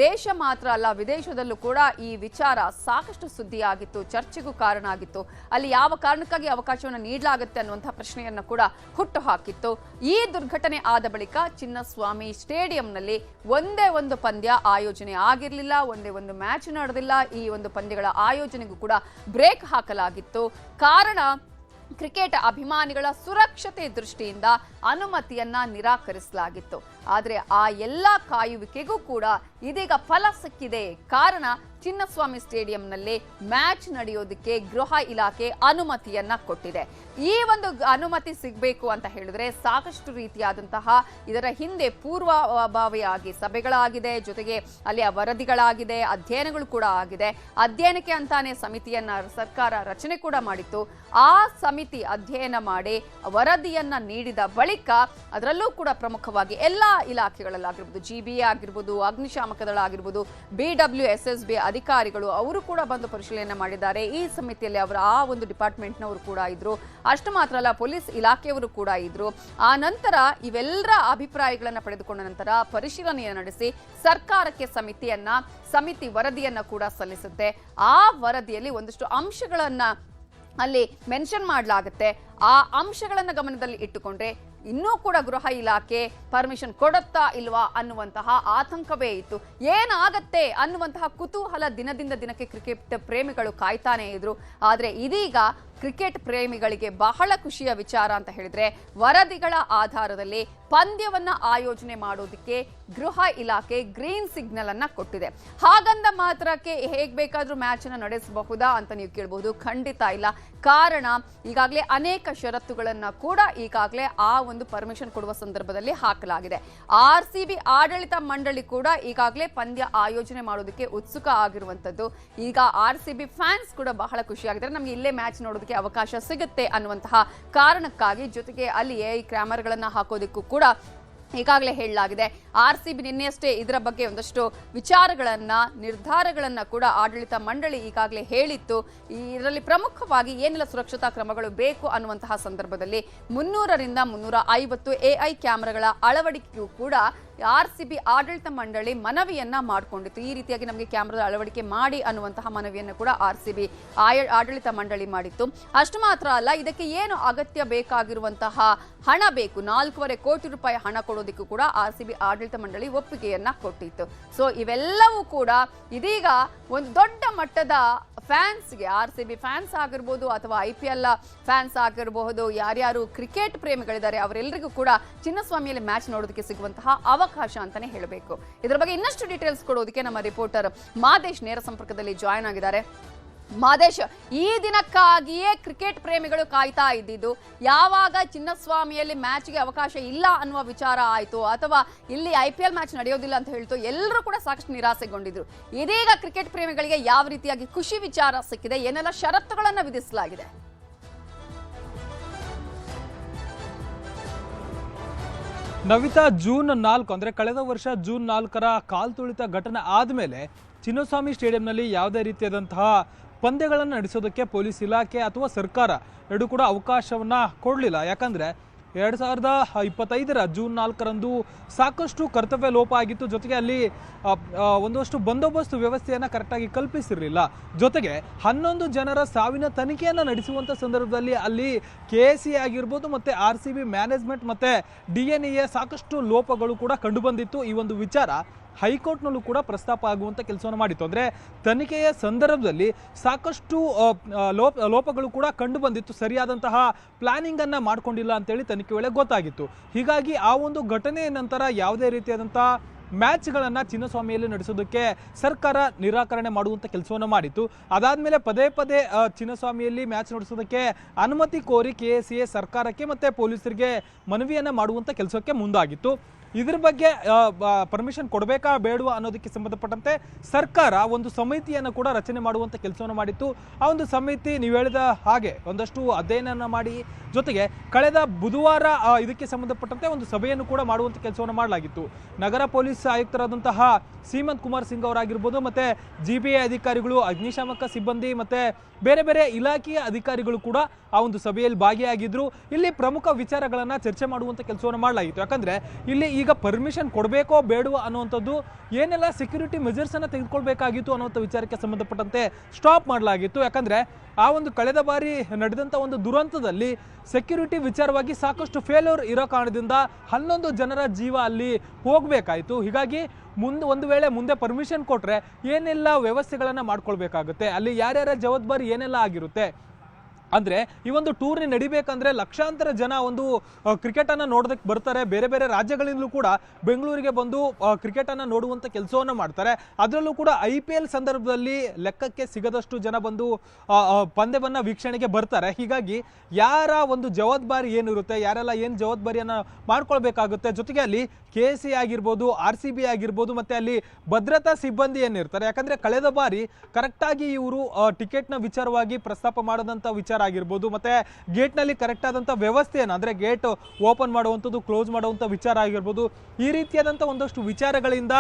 ದೇಶ ಮಾತ್ರ ಅಲ್ಲ, ವಿದೇಶದಲ್ಲೂ ಕೂಡ ಈ ವಿಚಾರ ಸಾಕಷ್ಟು ಸುದ್ದಿಯಾಗಿತ್ತು, ಚರ್ಚೆಗೂ ಕಾರಣ ಆಗಿತ್ತು. ಅಲ್ಲಿ ಯಾವ ಕಾರಣಕ್ಕಾಗಿ ಅವಕಾಶವನ್ನು ನೀಡಲಾಗುತ್ತೆ ಅನ್ನುವಂತಹ ಪ್ರಶ್ನೆಯನ್ನ ಕೂಡ ಹುಟ್ಟು ಹಾಕಿತ್ತು. ಈ ದುರ್ಘಟನೆ ಆದ ಬಳಿಕ ಚಿನ್ನಸ್ವಾಮಿ ಸ್ಟೇಡಿಯಂನಲ್ಲಿ ಒಂದೇ ಒಂದು ಪಂದ್ಯ ಆಯೋಜನೆ ಆಗಿರಲಿಲ್ಲ, ಒಂದೇ ಒಂದು ಮ್ಯಾಚ್ ನಡೆದಿಲ್ಲ. ಈ ಒಂದು ಪಂದ್ಯಗಳ ಆಯೋಜನೆಗೂ ಕೂಡ ಬ್ರೇಕ್ ಹಾಕಲಾಗಿತ್ತು. ಕಾರಣ ಕ್ರಿಕೆಟ್ ಅಭಿಮಾನಿಗಳ ಸುರಕ್ಷತೆ ದೃಷ್ಟಿಯಿಂದ ಅನುಮತಿಯನ್ನ ನಿರಾಕರಿಸಲಾಗಿತ್ತು. ಆದರೆ ಆ ಎಲ್ಲ ಕಾಯುವಿಕೆಗೂ ಕೂಡ ಇದೀಗ ಫಲ ಸಿಕ್ಕಿದೆ. ಕಾರಣ ಚಿನ್ನಸ್ವಾಮಿ ಸ್ಟೇಡಿಯಂನಲ್ಲಿ ಮ್ಯಾಚ್ ನಡೆಯೋದಕ್ಕೆ ಗೃಹ ಇಲಾಖೆ ಅನುಮತಿಯನ್ನ ಕೊಟ್ಟಿದೆ. ಈ ಒಂದು ಅನುಮತಿ ಸಿಗಬೇಕು ಅಂತ ಹೇಳಿದ್ರೆ ಸಾಕಷ್ಟು ರೀತಿಯಾದಂತಹ ಇದರ ಹಿಂದೆ ಪೂರ್ವಭಾವಿಯಾಗಿ ಸಭೆಗಳಾಗಿದೆ, ಜೊತೆಗೆ ಅಲ್ಲಿಯ ವರದಿಗಳಾಗಿದೆ, ಅಧ್ಯಯನಗಳು ಕೂಡ ಆಗಿದೆ. ಅಧ್ಯಯನಕ್ಕೆ ಅಂತಾನೆ ಸಮಿತಿಯನ್ನ ಸರ್ಕಾರ ರಚನೆ ಕೂಡ ಮಾಡಿತ್ತು. ಆ ಸಮಿತಿ ಅಧ್ಯಯನ ಮಾಡಿ ವರದಿಯನ್ನ ನೀಡಿದ ಬಳಿಕ ಅದರಲ್ಲೂ ಕೂಡ ಪ್ರಮುಖವಾಗಿ ಎಲ್ಲಾ ಇಲಾಖೆಗಳಲ್ಲಾಗಿರ್ಬೋದು, GBA ಆಗಿರ್ಬೋದು, ಅಗ್ನಿಶಾಮಕ ದಳ ಆಗಿರ್ಬೋದು, BWSSB ಅಧಿಕಾರಿಗಳು ಅವರು ಕೂಡ ಬಂದು ಪರಿಶೀಲನೆ ಮಾಡಿದ್ದಾರೆ. ಈ ಸಮಿತಿಯಲ್ಲಿ ಅವರ ಆ ಒಂದು ಡಿಪಾರ್ಟ್ಮೆಂಟ್ನವರು ಕೂಡ ಇದ್ರು. ಅಷ್ಟು ಮಾತ್ರ ಅಲ್ಲ, ಪೊಲೀಸ್ ಇಲಾಖೆಯವರು ಕೂಡ ಇದ್ರು. ಆ ನಂತರ ಇವೆಲ್ಲರ ಅಭಿಪ್ರಾಯಗಳನ್ನು ಪಡೆದುಕೊಂಡ ನಂತರ ಪರಿಶೀಲನೆಯನ್ನು ನಡೆಸಿ ಸರ್ಕಾರಕ್ಕೆ ಸಮಿತಿ ವರದಿಯನ್ನ ಕೂಡ ಸಲ್ಲಿಸುತ್ತೆ. ಆ ವರದಿಯಲ್ಲಿ ಒಂದಷ್ಟು ಅಂಶಗಳನ್ನ ಅಲ್ಲಿ ಮೆನ್ಷನ್ ಮಾಡಲಾಗುತ್ತೆ. ಆ ಅಂಶಗಳನ್ನ ಗಮನದಲ್ಲಿ ಇಟ್ಟುಕೊಂಡ್ರೆ ಇನ್ನೂ ಕೂಡ ಗೃಹ ಇಲಾಖೆ ಪರ್ಮಿಷನ್ ಕೊಡುತ್ತಾ ಇಲ್ವಾ ಅನ್ನುವಂತಹ ಆತಂಕವೇ ಇತ್ತು. ಏನಾಗತ್ತೆ ಅನ್ನುವಂತಹ ಕುತೂಹಲ ದಿನದಿಂದ ದಿನಕ್ಕೆ ಕ್ರಿಕೆಟ್ ಪ್ರೇಮಿಗಳು ಕಾಯ್ತಾನೆ ಇದ್ರು. ಆದ್ರೆ ಇದೀಗ ಕ್ರಿಕೆಟ್ ಪ್ರೇಮಿಗಳಿಗೆ ಬಹಳ ಖುಷಿಯ ವಿಚಾರ ಅಂತ ಹೇಳಿದ್ರೆ ವರದಿಗಳ ಆಧಾರದಲ್ಲಿ ಪಂದ್ಯವನ್ನ ಆಯೋಜನೆ ಮಾಡೋದಕ್ಕೆ ಗೃಹ ಇಲಾಖೆ ಗ್ರೀನ್ ಸಿಗ್ನಲ್ ಅನ್ನ ಕೊಟ್ಟಿದೆ. ಹಾಗಂದ ಮಾತ್ರಕ್ಕೆ ಹೇಗ್ ಬೇಕಾದ್ರೂ ಮ್ಯಾಚ್ ಅನ್ನ ನಡೆಸಬಹುದಾ ಅಂತ ನೀವು ಕೇಳಬಹುದು. ಖಂಡಿತ ಇಲ್ಲ. ಕಾರಣ ಈಗಾಗಲೇ ಅನೇಕ ಷರತ್ತುಗಳನ್ನ ಕೂಡ ಈಗಾಗಲೇ ಆ ಒಂದು ಪರ್ಮಿಷನ್ ಕೊಡುವ ಸಂದರ್ಭದಲ್ಲಿ ಹಾಕಲಾಗಿದೆ. ಆರ್ಸಿಬಿ ಆಡಳಿತ ಮಂಡಳಿ ಕೂಡ ಈಗಾಗಲೇ ಪಂದ್ಯ ಆಯೋಜನೆ ಮಾಡೋದಕ್ಕೆ ಉತ್ಸುಕ ಆಗಿರುವಂತದ್ದು. ಈಗ ಆರ್ಸಿಬಿ ಫ್ಯಾನ್ಸ್ ಕೂಡ ಬಹಳ ಖುಷಿಯಾಗಿದ್ದಾರೆ, ನಮ್ಗೆ ಇಲ್ಲೇ ಮ್ಯಾಚ್ ನೋಡೋದಕ್ಕೆ ಅವಕಾಶ ಸಿಗುತ್ತೆ ಅನ್ನುವಂತಹ ಕಾರಣಕ್ಕಾಗಿ, ಜೊತೆಗೆ ಅಲ್ಲಿ AI ಕ್ಯಾಮರಾಗಳನ್ನ ಹಾಕೋದಕ್ಕೂ ಕೂಡ ಈಗಾಗಲೇ ಹೇಳಲಾಗಿದೆ. ಆರ್ಸಿಬಿ ನಿನ್ನೆಯಷ್ಟೇ ಇದರ ಬಗ್ಗೆ ಒಂದಷ್ಟು ವಿಚಾರಗಳನ್ನ ನಿರ್ಧಾರಗಳನ್ನ ಕೂಡ ಆಡಳಿತ ಮಂಡಳಿ ಈಗಾಗಲೇ ಹೇಳಿತ್ತು. ಇದರಲ್ಲಿ ಪ್ರಮುಖವಾಗಿ ಏನೆಲ್ಲ ಸುರಕ್ಷತಾ ಕ್ರಮಗಳು ಬೇಕು ಅನ್ನುವಂತಹ ಸಂದರ್ಭದಲ್ಲಿ 300ರಿಂದ 350 AI ಕ್ಯಾಮೆರಾಗಳ ಅಳವಡಿಕೆಯೂ ಕೂಡ ಆರ್ಸಿಬಿ ಆಡಳಿತ ಮಂಡಳಿ ಮನವಿಯನ್ನ ಮಾಡಿಕೊಂಡಿತ್ತು. ಈ ರೀತಿಯಾಗಿ ನಮಗೆ ಕ್ಯಾಮೆರಾ ಅಳವಡಿಕೆ ಮಾಡಿ ಅನ್ನುವಂತಹ ಮನವಿಯನ್ನು ಕೂಡ ಆರ್ಸಿಬಿ ಆಡಳಿತ ಮಂಡಳಿ ಮಾಡಿತ್ತು. ಅಷ್ಟು ಮಾತ್ರ ಅಲ್ಲ, ಇದಕ್ಕೆ ಏನು ಅಗತ್ಯ ಬೇಕಾಗಿರುವಂತಹ ಹಣ ಬೇಕು, 4.5 ಕೋಟಿ ರೂಪಾಯಿ ಹಣ ಕೊಡೋದಕ್ಕೂ ಕೂಡ ಆರ್ಸಿಬಿ ಆಡಳಿತ ಮಂಡಳಿ ಒಪ್ಪಿಗೆಯನ್ನ ಕೊಟ್ಟಿತ್ತು. ಸೊ ಇವೆಲ್ಲವೂ ಕೂಡ ಇದೀಗ ಒಂದು ದೊಡ್ಡ ಮಟ್ಟದ ಫ್ಯಾನ್ಸ್ಗೆ, ಆರ್ಸಿಬಿ ಫ್ಯಾನ್ಸ್ ಆಗಿರ್ಬೋದು ಅಥವಾ IPL ಫ್ಯಾನ್ಸ್ ಆಗಿರಬಹುದು, ಯಾರ್ಯಾರು ಕ್ರಿಕೆಟ್ ಪ್ರೇಮಿಗಳಿದ್ದಾರೆ ಅವರೆಲ್ಲರಿಗೂ ಕೂಡ ಚಿನ್ನಸ್ವಾಮಿಯಲ್ಲಿ ಮ್ಯಾಚ್ ನೋಡೋದಕ್ಕೆ ಸಿಗುವಂತಹ ಅವಕಾಶ ಅಂತಾನೆ ಹೇಳಬೇಕು. ಇದರ ಬಗ್ಗೆ ಇನ್ನಷ್ಟು ಡೀಟೇಲ್ಸ್ ಕೊಡೋದಕ್ಕೆ ನಮ್ಮ ರಿಪೋರ್ಟರ್ ಮಾದೇಶ್ ನೇರ ಸಂಪರ್ಕದಲ್ಲಿ ಜಾಯ್ನ್ ಆಗಿದ್ದಾರೆ. ಮಾದೇಶ್, ಈ ದಿನಕ್ಕಾಗಿಯೇ ಕ್ರಿಕೆಟ್ ಪ್ರೇಮಿಗಳು ಕಾಯ್ತಾ ಇದ್ದಿದ್ದು. ಯಾವಾಗ ಚಿನ್ನಸ್ವಾಮಿಯಲ್ಲಿ ಮ್ಯಾಚ್ಗೆ ಅವಕಾಶ ಇಲ್ಲ ಅನ್ನುವ ವಿಚಾರ ಆಯಿತು, ಅಥವಾ ಇಲ್ಲಿ IPL ಮ್ಯಾಚ್ ನಡೆಯೋದಿಲ್ಲ ಅಂತ ಹೇಳ್ತು, ಎಲ್ಲರೂ ಕೂಡ ಸಾಕಷ್ಟು ನಿರಾಸೆಗೊಂಡಿದ್ರು. ಇದೀಗ ಕ್ರಿಕೆಟ್ ಪ್ರೇಮಿಗಳಿಗೆ ಯಾವ ರೀತಿಯಾಗಿ ಖುಷಿ ವಿಚಾರ ಸಿಕ್ಕಿದೆ, ಏನೆಲ್ಲ ಷರತ್ತುಗಳನ್ನು ವಿಧಿಸಲಾಗಿದೆ? ನವಿತಾ, ಜೂನ್ 4 ಅಂದರೆ ಕಳೆದ ವರ್ಷ ಜೂನ್ 4ರ ಕಾಲ್ತುಳಿತ ಘಟನೆ ಆದಮೇಲೆ ಚಿನ್ನಸ್ವಾಮಿ ಸ್ಟೇಡಿಯಂನಲ್ಲಿ ಯಾವುದೇ ರೀತಿಯಾದಂತಹ ಪಂದ್ಯಗಳನ್ನು ನಡೆಸೋದಕ್ಕೆ ಪೊಲೀಸ್ ಇಲಾಖೆ ಅಥವಾ ಸರ್ಕಾರ ಎರಡೂ ಕೂಡ ಅವಕಾಶವನ್ನು ಕೊಡಲಿಲ್ಲ. ಯಾಕಂದರೆ 2025ರ ಜೂನ್ 4ರಂದು ಸಾಕಷ್ಟು ಕರ್ತವ್ಯ ಲೋಪ ಆಗಿತ್ತು. ಜೊತೆಗೆ ಅಲ್ಲಿ ಒಂದಷ್ಟು ಬಂದೋಬಸ್ತ್ ವ್ಯವಸ್ಥೆಯನ್ನು ಕರೆಕ್ಟಾಗಿ ಕಲ್ಪಿಸಿರಲಿಲ್ಲ. ಜೊತೆಗೆ 11 ಜನರ ಸಾವಿನ ತನಿಖೆಯನ್ನು ನಡೆಸುವಂಥ ಸಂದರ್ಭದಲ್ಲಿ ಅಲ್ಲಿ KSE ಆಗಿರ್ಬೋದು ಮತ್ತು RCB ಮ್ಯಾನೇಜ್ಮೆಂಟ್ ಮತ್ತು DNA ಸಾಕಷ್ಟು ಲೋಪಗಳು ಕೂಡ ಕಂಡುಬಂದಿತ್ತು. ಈ ಒಂದು ವಿಚಾರ ಹೈಕೋರ್ಟ್ನಲ್ಲೂ ಕೂಡ ಪ್ರಸ್ತಾಪ ಆಗುವಂಥ ಕೆಲಸವನ್ನು ಮಾಡಿತ್ತು. ಅಂದರೆ ತನಿಖೆಯ ಸಂದರ್ಭದಲ್ಲಿ ಸಾಕಷ್ಟು ಲೋಪಗಳು ಕೂಡ ಕಂಡು ಬಂದಿತ್ತು, ಸರಿಯಾದಂತಹ ಪ್ಲಾನಿಂಗನ್ನು ಮಾಡ್ಕೊಂಡಿಲ್ಲ ಅಂತೇಳಿ ತನಿಖೆ ವೇಳೆ ಗೊತ್ತಾಗಿತ್ತು. ಹೀಗಾಗಿ ಆ ಒಂದು ಘಟನೆಯ ನಂತರ ಯಾವುದೇ ರೀತಿಯಾದಂಥ ಮ್ಯಾಚ್ಗಳನ್ನು ಚಿನ್ನಸ್ವಾಮಿಯಲ್ಲಿ ನಡೆಸೋದಕ್ಕೆ ಸರ್ಕಾರ ನಿರಾಕರಣೆ ಮಾಡುವಂಥ ಕೆಲಸವನ್ನು ಮಾಡಿತ್ತು. ಅದಾದಮೇಲೆ ಪದೇ ಪದೇ ಚಿನ್ನಸ್ವಾಮಿಯಲ್ಲಿ ಮ್ಯಾಚ್ ನಡೆಸೋದಕ್ಕೆ ಅನುಮತಿ ಕೋರಿ KSE ಸರ್ಕಾರಕ್ಕೆ ಮತ್ತು ಪೊಲೀಸರಿಗೆ ಮನವಿಯನ್ನು ಮಾಡುವಂಥ ಕೆಲಸಕ್ಕೆ ಮುಂದಾಗಿತ್ತು. ಇದ್ರ ಬಗ್ಗೆ ಪರ್ಮಿಷನ್ ಕೊಡಬೇಕಾ ಬೇಡವಾ ಅನ್ನೋದಕ್ಕೆ ಸಂಬಂಧಪಟ್ಟಂತೆ ಸರ್ಕಾರ ಒಂದು ಸಮಿತಿಯನ್ನು ಕೂಡ ರಚನೆ ಮಾಡುವಂಥ ಕೆಲಸವನ್ನು ಮಾಡಿತ್ತು. ಆ ಒಂದು ಸಮಿತಿ ನೀವು ಹೇಳಿದ ಹಾಗೆ ಒಂದಷ್ಟು ಅಧ್ಯಯನ ಮಾಡಿ, ಜೊತೆಗೆ ಕಳೆದ ಬುಧವಾರ ಇದಕ್ಕೆ ಸಂಬಂಧಪಟ್ಟಂತೆ ಒಂದು ಸಭೆಯನ್ನು ಕೂಡ ಮಾಡುವಂಥ ಕೆಲಸವನ್ನು ಮಾಡಲಾಗಿತ್ತು. ನಗರ ಪೊಲೀಸ್ ಆಯುಕ್ತರಾದಂತಹ ಸೀಮಂತ್ ಕುಮಾರ್ ಸಿಂಗ್ ಅವರಾಗಿರ್ಬೋದು, ಮತ್ತು GBA ಅಧಿಕಾರಿಗಳು, ಅಗ್ನಿಶಾಮಕ ಸಿಬ್ಬಂದಿ ಮತ್ತು ಬೇರೆ ಬೇರೆ ಇಲಾಖೆಯ ಅಧಿಕಾರಿಗಳು ಕೂಡ ಆ ಒಂದು ಸಭೆಯಲ್ಲಿ ಭಾಗಿಯಾಗಿದ್ದರು. ಇಲ್ಲಿ ಪ್ರಮುಖ ವಿಚಾರಗಳನ್ನು ಚರ್ಚೆ ಮಾಡುವಂಥ ಕೆಲಸವನ್ನು ಮಾಡಲಾಗಿತ್ತು. ಯಾಕಂದರೆ ಇಲ್ಲಿ ಈಗ ಪರ್ಮಿಷನ್ ಕೊಡಬೇಕೋ ಬೇಡವೋ ಅನ್ನುವಂಥದ್ದು, ಏನೆಲ್ಲ ಸೆಕ್ಯೂರಿಟಿ ಮೆಜರ್ಸನ್ನು ತೆಗೆದುಕೊಳ್ಬೇಕಾಗಿತ್ತು ಅನ್ನುವಂಥ ವಿಚಾರಕ್ಕೆ ಸಂಬಂಧಪಟ್ಟಂತೆ ಸ್ಟಾಪ್ ಮಾಡಲಾಗಿತ್ತು. ಯಾಕಂದರೆ ಆ ಒಂದು ಕಳೆದ ಬಾರಿ ನಡೆದಂಥ ಒಂದು ದುರಂತದಲ್ಲಿ ಸೆಕ್ಯೂರಿಟಿ ವಿಚಾರವಾಗಿ ಸಾಕಷ್ಟು ಫೇಲ್ಯೂರ್ ಇರೋ ಕಾರಣದಿಂದ 11 ಜನರ ಜೀವ ಅಲ್ಲಿ ಹೋಗಬೇಕಾಯಿತು. ಹೀಗಾಗಿ ಒಂದು ವೇಳೆ ಮುಂದೆ ಪರ್ಮಿಷನ್ ಕೊಟ್ಟರೆ ಏನೆಲ್ಲ ವ್ಯವಸ್ಥೆಗಳನ್ನು ಮಾಡ್ಕೊಳ್ಬೇಕಾಗುತ್ತೆ, ಅಲ್ಲಿ ಯಾರ್ಯಾರ ಜವಾಬ್ದಾರಿ ಏನೆಲ್ಲ ಆಗಿರುತ್ತೆ. ಅಂದರೆ ಈ ಒಂದು ಟೂರ್ನಿ ನಡಿಬೇಕಂದ್ರೆ ಲಕ್ಷಾಂತರ ಜನ ಒಂದು ಕ್ರಿಕೆಟನ್ನು ನೋಡೋದಕ್ಕೆ ಬರ್ತಾರೆ. ಬೇರೆ ಬೇರೆ ರಾಜ್ಯಗಳಿಂದಲೂ ಕೂಡ ಬೆಂಗಳೂರಿಗೆ ಬಂದು ಕ್ರಿಕೆಟನ್ನು ನೋಡುವಂಥ ಕೆಲಸವನ್ನು ಮಾಡ್ತಾರೆ. ಅದರಲ್ಲೂ ಕೂಡ IPL ಸಂದರ್ಭದಲ್ಲಿ ಲೆಕ್ಕಕ್ಕೆ ಸಿಗದಷ್ಟು ಜನ ಬಂದು ಪಂದ್ಯವನ್ನು ವೀಕ್ಷಣೆಗೆ ಬರ್ತಾರೆ. ಹೀಗಾಗಿ ಯಾರ ಒಂದು ಜವಾಬ್ದಾರಿ ಏನಿರುತ್ತೆ, ಯಾರೆಲ್ಲ ಏನು ಜವಾಬ್ದಾರಿಯನ್ನು ಮಾಡ್ಕೊಳ್ಬೇಕಾಗುತ್ತೆ, ಜೊತೆಗೆ ಅಲ್ಲಿ KSE ಆಗಿರ್ಬೋದು, RCB ಆಗಿರ್ಬೋದು, ಮತ್ತು ಅಲ್ಲಿ ಭದ್ರತಾ ಸಿಬ್ಬಂದಿ ಏನಿರ್ತಾರೆ. ಯಾಕಂದರೆ ಕಳೆದ ಬಾರಿ ಕರೆಕ್ಟಾಗಿ ಇವರು ಟಿಕೆಟ್ನ ವಿಚಾರವಾಗಿ ಪ್ರಸ್ತಾಪ ಮಾಡದಂಥ ವಿಚಾರ ಆಗಿರ್ಬೋದು, ಮತ್ತು ಗೇಟ್ನಲ್ಲಿ ಕರೆಕ್ಟ್ ಆದಂಥ ವ್ಯವಸ್ಥೆಯನ್ನು, ಅಂದರೆ ಗೇಟ್ ಓಪನ್ ಮಾಡುವಂಥದ್ದು, ಕ್ಲೋಸ್ ಮಾಡುವಂಥ ವಿಚಾರ ಆಗಿರ್ಬೋದು, ಈ ರೀತಿಯಾದಂಥ ಒಂದಷ್ಟು ವಿಚಾರಗಳಿಂದ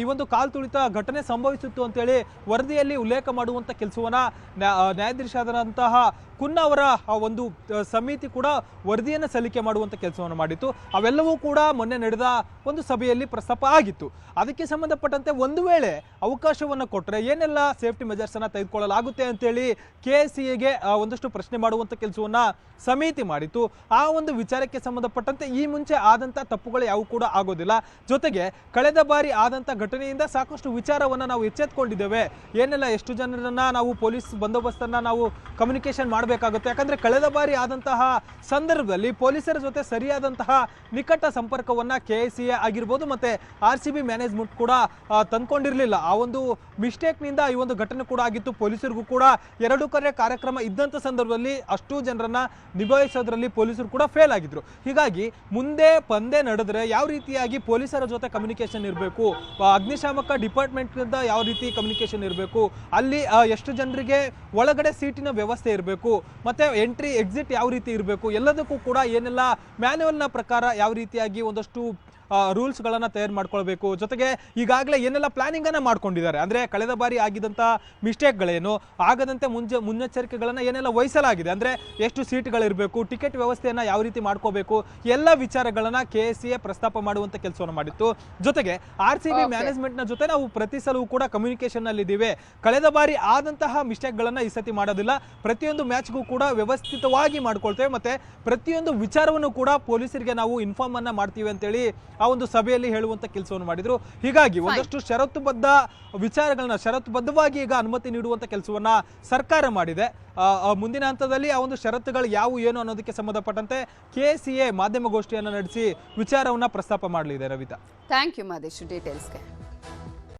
ಈ ಒಂದು ಕಾಲ್ತುಳಿತ ಘಟನೆ ಸಂಭವಿಸಿತ್ತು ಅಂತೇಳಿ ವರದಿಯಲ್ಲಿ ಉಲ್ಲೇಖ ಮಾಡುವಂಥ ಕೆಲಸವನ್ನು ನ್ಯಾಯಾಧೀಶರಾದಂತಹ ಕುನ್ನಾ ಅವರ ಒಂದು ಸಮಿತಿ ಕೂಡ ವರದಿಯನ್ನು ಸಲ್ಲಿಕೆ ಮಾಡುವಂಥ ಕೆಲಸವನ್ನು ಮಾಡಿತ್ತು. ಅವೆಲ್ಲವೂ ಕೂಡ ಮೊನ್ನೆ ನಡೆದ ಒಂದು ಸಭೆಯಲ್ಲಿ ಪ್ರಸ್ತಾಪ ಆಗಿತ್ತು. ಅದಕ್ಕೆ ಸಂಬಂಧಪಟ್ಟಂತೆ ಒಂದು ವೇಳೆ ಅವಕಾಶವನ್ನು ಕೊಟ್ಟರೆ ಏನೆಲ್ಲ ಸೇಫ್ಟಿ ಮೆಜರ್ಸನ್ನು ತೆಗೆದುಕೊಳ್ಳಲಾಗುತ್ತೆ ಅಂತೇಳಿ KSEಗೆ ಒಂದಷ್ಟು ಪ್ರಶ್ನೆ ಮಾಡುವಂಥ ಕೆಲಸವನ್ನು ಸಮಿತಿ ಮಾಡಿತ್ತು. ಆ ಒಂದು ವಿಚಾರಕ್ಕೆ ಸಂಬಂಧಪಟ್ಟಂತೆ ಈ ಮುಂಚೆ ಆದಂಥ ತಪ್ಪುಗಳು ಯಾವೂ ಕೂಡ ಆಗೋದಿಲ್ಲ. ಜೊತೆಗೆ ಕಳೆದ ಬಾರಿ ಆದಂಥ ಘಟನೆಯಿಂದ ಸಾಕಷ್ಟು ವಿಚಾರವನ್ನು ನಾವು ಎಚ್ಚೆತ್ತುಕೊಂಡಿದ್ದೇವೆ. ಏನೆಲ್ಲ ಎಷ್ಟು ಜನರನ್ನು ನಾವು ಪೊಲೀಸ್ ಬಂದೋಬಸ್ತನ್ನು ನಾವು ಕಮ್ಯುನಿಕೇಷನ್ ಮಾಡಬೇಕಾಗುತ್ತೆ. ಯಾಕಂದರೆ ಕಳೆದ ಬಾರಿ ಆದಂತಹ ಸಂದರ್ಭದಲ್ಲಿ ಪೊಲೀಸರ ಜೊತೆ ಸರಿಯಾದಂತಹ ನಿಕಟ ಸಂಪರ್ಕವನ್ನು KSE ಆಗಿರ್ಬೋದು ಮತ್ತು RCB ಮ್ಯಾನೇಜ್ಮೆಂಟ್ ಕೂಡ ತಂದ್ಕೊಂಡಿರಲಿಲ್ಲ. ಆ ಒಂದು ಮಿಸ್ಟೇಕ್ನಿಂದ ಈ ಒಂದು ಘಟನೆ ಕೂಡ ಆಗಿತ್ತು. ಪೊಲೀಸರಿಗೂ ಕೂಡ 2 ಕಡೆ ಕಾರ್ಯಕ್ರಮ ಇದ್ದಂಥ ಸಂದರ್ಭದಲ್ಲಿ ಅಷ್ಟು ಜನರನ್ನ ನಿಭಾಯಿಸೋದ್ರಲ್ಲಿ ಪೊಲೀಸರು ಕೂಡ ಫೇಲ್ ಆಗಿದ್ರು. ಹೀಗಾಗಿ ಮುಂದೆ ಪಂದ್ಯ ನಡೆದ್ರೆ ಯಾವ ರೀತಿಯಾಗಿ ಪೊಲೀಸರ ಜೊತೆ ಕಮ್ಯುನಿಕೇಷನ್ ಇರಬೇಕು, ಅಗ್ನಿಶಾಮಕ ಡಿಪಾರ್ಟ್ಮೆಂಟ್ನಿಂದ ಯಾವ ರೀತಿ ಕಮ್ಯುನಿಕೇಷನ್ ಇರಬೇಕು, ಅಲ್ಲಿ ಎಷ್ಟು ಜನರಿಗೆ ಒಳಗಡೆ ಸೀಟಿನ ವ್ಯವಸ್ಥೆ ಇರಬೇಕು, ಮತ್ತೆ ಎಂಟ್ರಿ ಎಕ್ಸಿಟ್ ಯಾವ ರೀತಿ ಇರಬೇಕು, ಎಲ್ಲದಕ್ಕೂ ಕೂಡ ಏನೆಲ್ಲ ಮ್ಯಾನ್ಯುವಲ್ನ ಪ್ರಕಾರ ಯಾವ ರೀತಿಯಾಗಿ ಒಂದಷ್ಟು ರೂಲ್ಸ್ಗಳನ್ನು ತಯಾರು ಮಾಡ್ಕೊಳ್ಬೇಕು. ಜೊತೆಗೆ ಈಗಾಗಲೇ ಏನೆಲ್ಲ ಪ್ಲಾನಿಂಗನ್ನು ಮಾಡ್ಕೊಂಡಿದ್ದಾರೆ, ಅಂದರೆ ಕಳೆದ ಬಾರಿ ಆಗಿದ್ದಂಥ ಮಿಸ್ಟೇಕ್ಗಳೇನು ಆಗದಂತೆ ಮುನ್ನೆಚ್ಚರಿಕೆಗಳನ್ನು ಏನೆಲ್ಲ ವಹಿಸಲಾಗಿದೆ, ಅಂದರೆ ಎಷ್ಟು ಸೀಟ್ಗಳಿರಬೇಕು, ಟಿಕೆಟ್ ವ್ಯವಸ್ಥೆಯನ್ನು ಯಾವ ರೀತಿ ಮಾಡ್ಕೋಬೇಕು, ಎಲ್ಲ ವಿಚಾರಗಳನ್ನು KSE ಪ್ರಸ್ತಾಪ ಮಾಡುವಂಥ ಕೆಲಸವನ್ನು ಮಾಡಿತ್ತು. ಜೊತೆಗೆ RCB ಮ್ಯಾನೇಜ್ಮೆಂಟ್ನ ಜೊತೆ ನಾವು ಪ್ರತಿ ಸಲವೂ ಕೂಡ ಕಮ್ಯುನಿಕೇಷನ್ನಲ್ಲಿದ್ದೀವಿ. ಕಳೆದ ಬಾರಿ ಆದಂತಹ ಮಿಸ್ಟೇಕ್ಗಳನ್ನು ಈ ಸತಿ ಮಾಡೋದಿಲ್ಲ. ಪ್ರತಿಯೊಂದು ಮ್ಯಾಚ್ಗೂ ಕೂಡ ವ್ಯವಸ್ಥಿತವಾಗಿ ಮಾಡ್ಕೊಳ್ತೇವೆ, ಮತ್ತು ಪ್ರತಿಯೊಂದು ವಿಚಾರವನ್ನು ಕೂಡ ಪೊಲೀಸರಿಗೆ ನಾವು ಇನ್ಫಾರ್ಮನ್ನು ಮಾಡ್ತೀವಿ ಅಂತೇಳಿ ಆ ಒಂದು ಸಭೆಯಲ್ಲಿ ಹೇಳುವಂಥ ಕೆಲಸವನ್ನು ಮಾಡಿದರು. ಹೀಗಾಗಿ ಒಂದಷ್ಟು ಷರತ್ತುಬದ್ಧ ವಿಚಾರಗಳನ್ನ ಷರತ್ತುಬದ್ಧವಾಗಿ ಈಗ ಅನುಮತಿ ನೀಡುವಂಥ ಕೆಲಸವನ್ನು ಸರ್ಕಾರ ಮಾಡಿದೆ. ಮುಂದಿನ ಹಂತದಲ್ಲಿ ಆ ಒಂದು ಷರತ್ತುಗಳು ಯಾವುವು ಏನು ಅನ್ನೋದಕ್ಕೆ ಸಂಬಂಧಪಟ್ಟಂತೆ KSE ಮಾಧ್ಯಮಗೋಷ್ಠಿಯನ್ನು ನಡೆಸಿ ವಿಚಾರವನ್ನು ಪ್ರಸ್ತಾಪ ಮಾಡಲಿದೆ. Ravitha, thank you Madesh ಡೀಟೇಲ್ಸ್ಗೆ.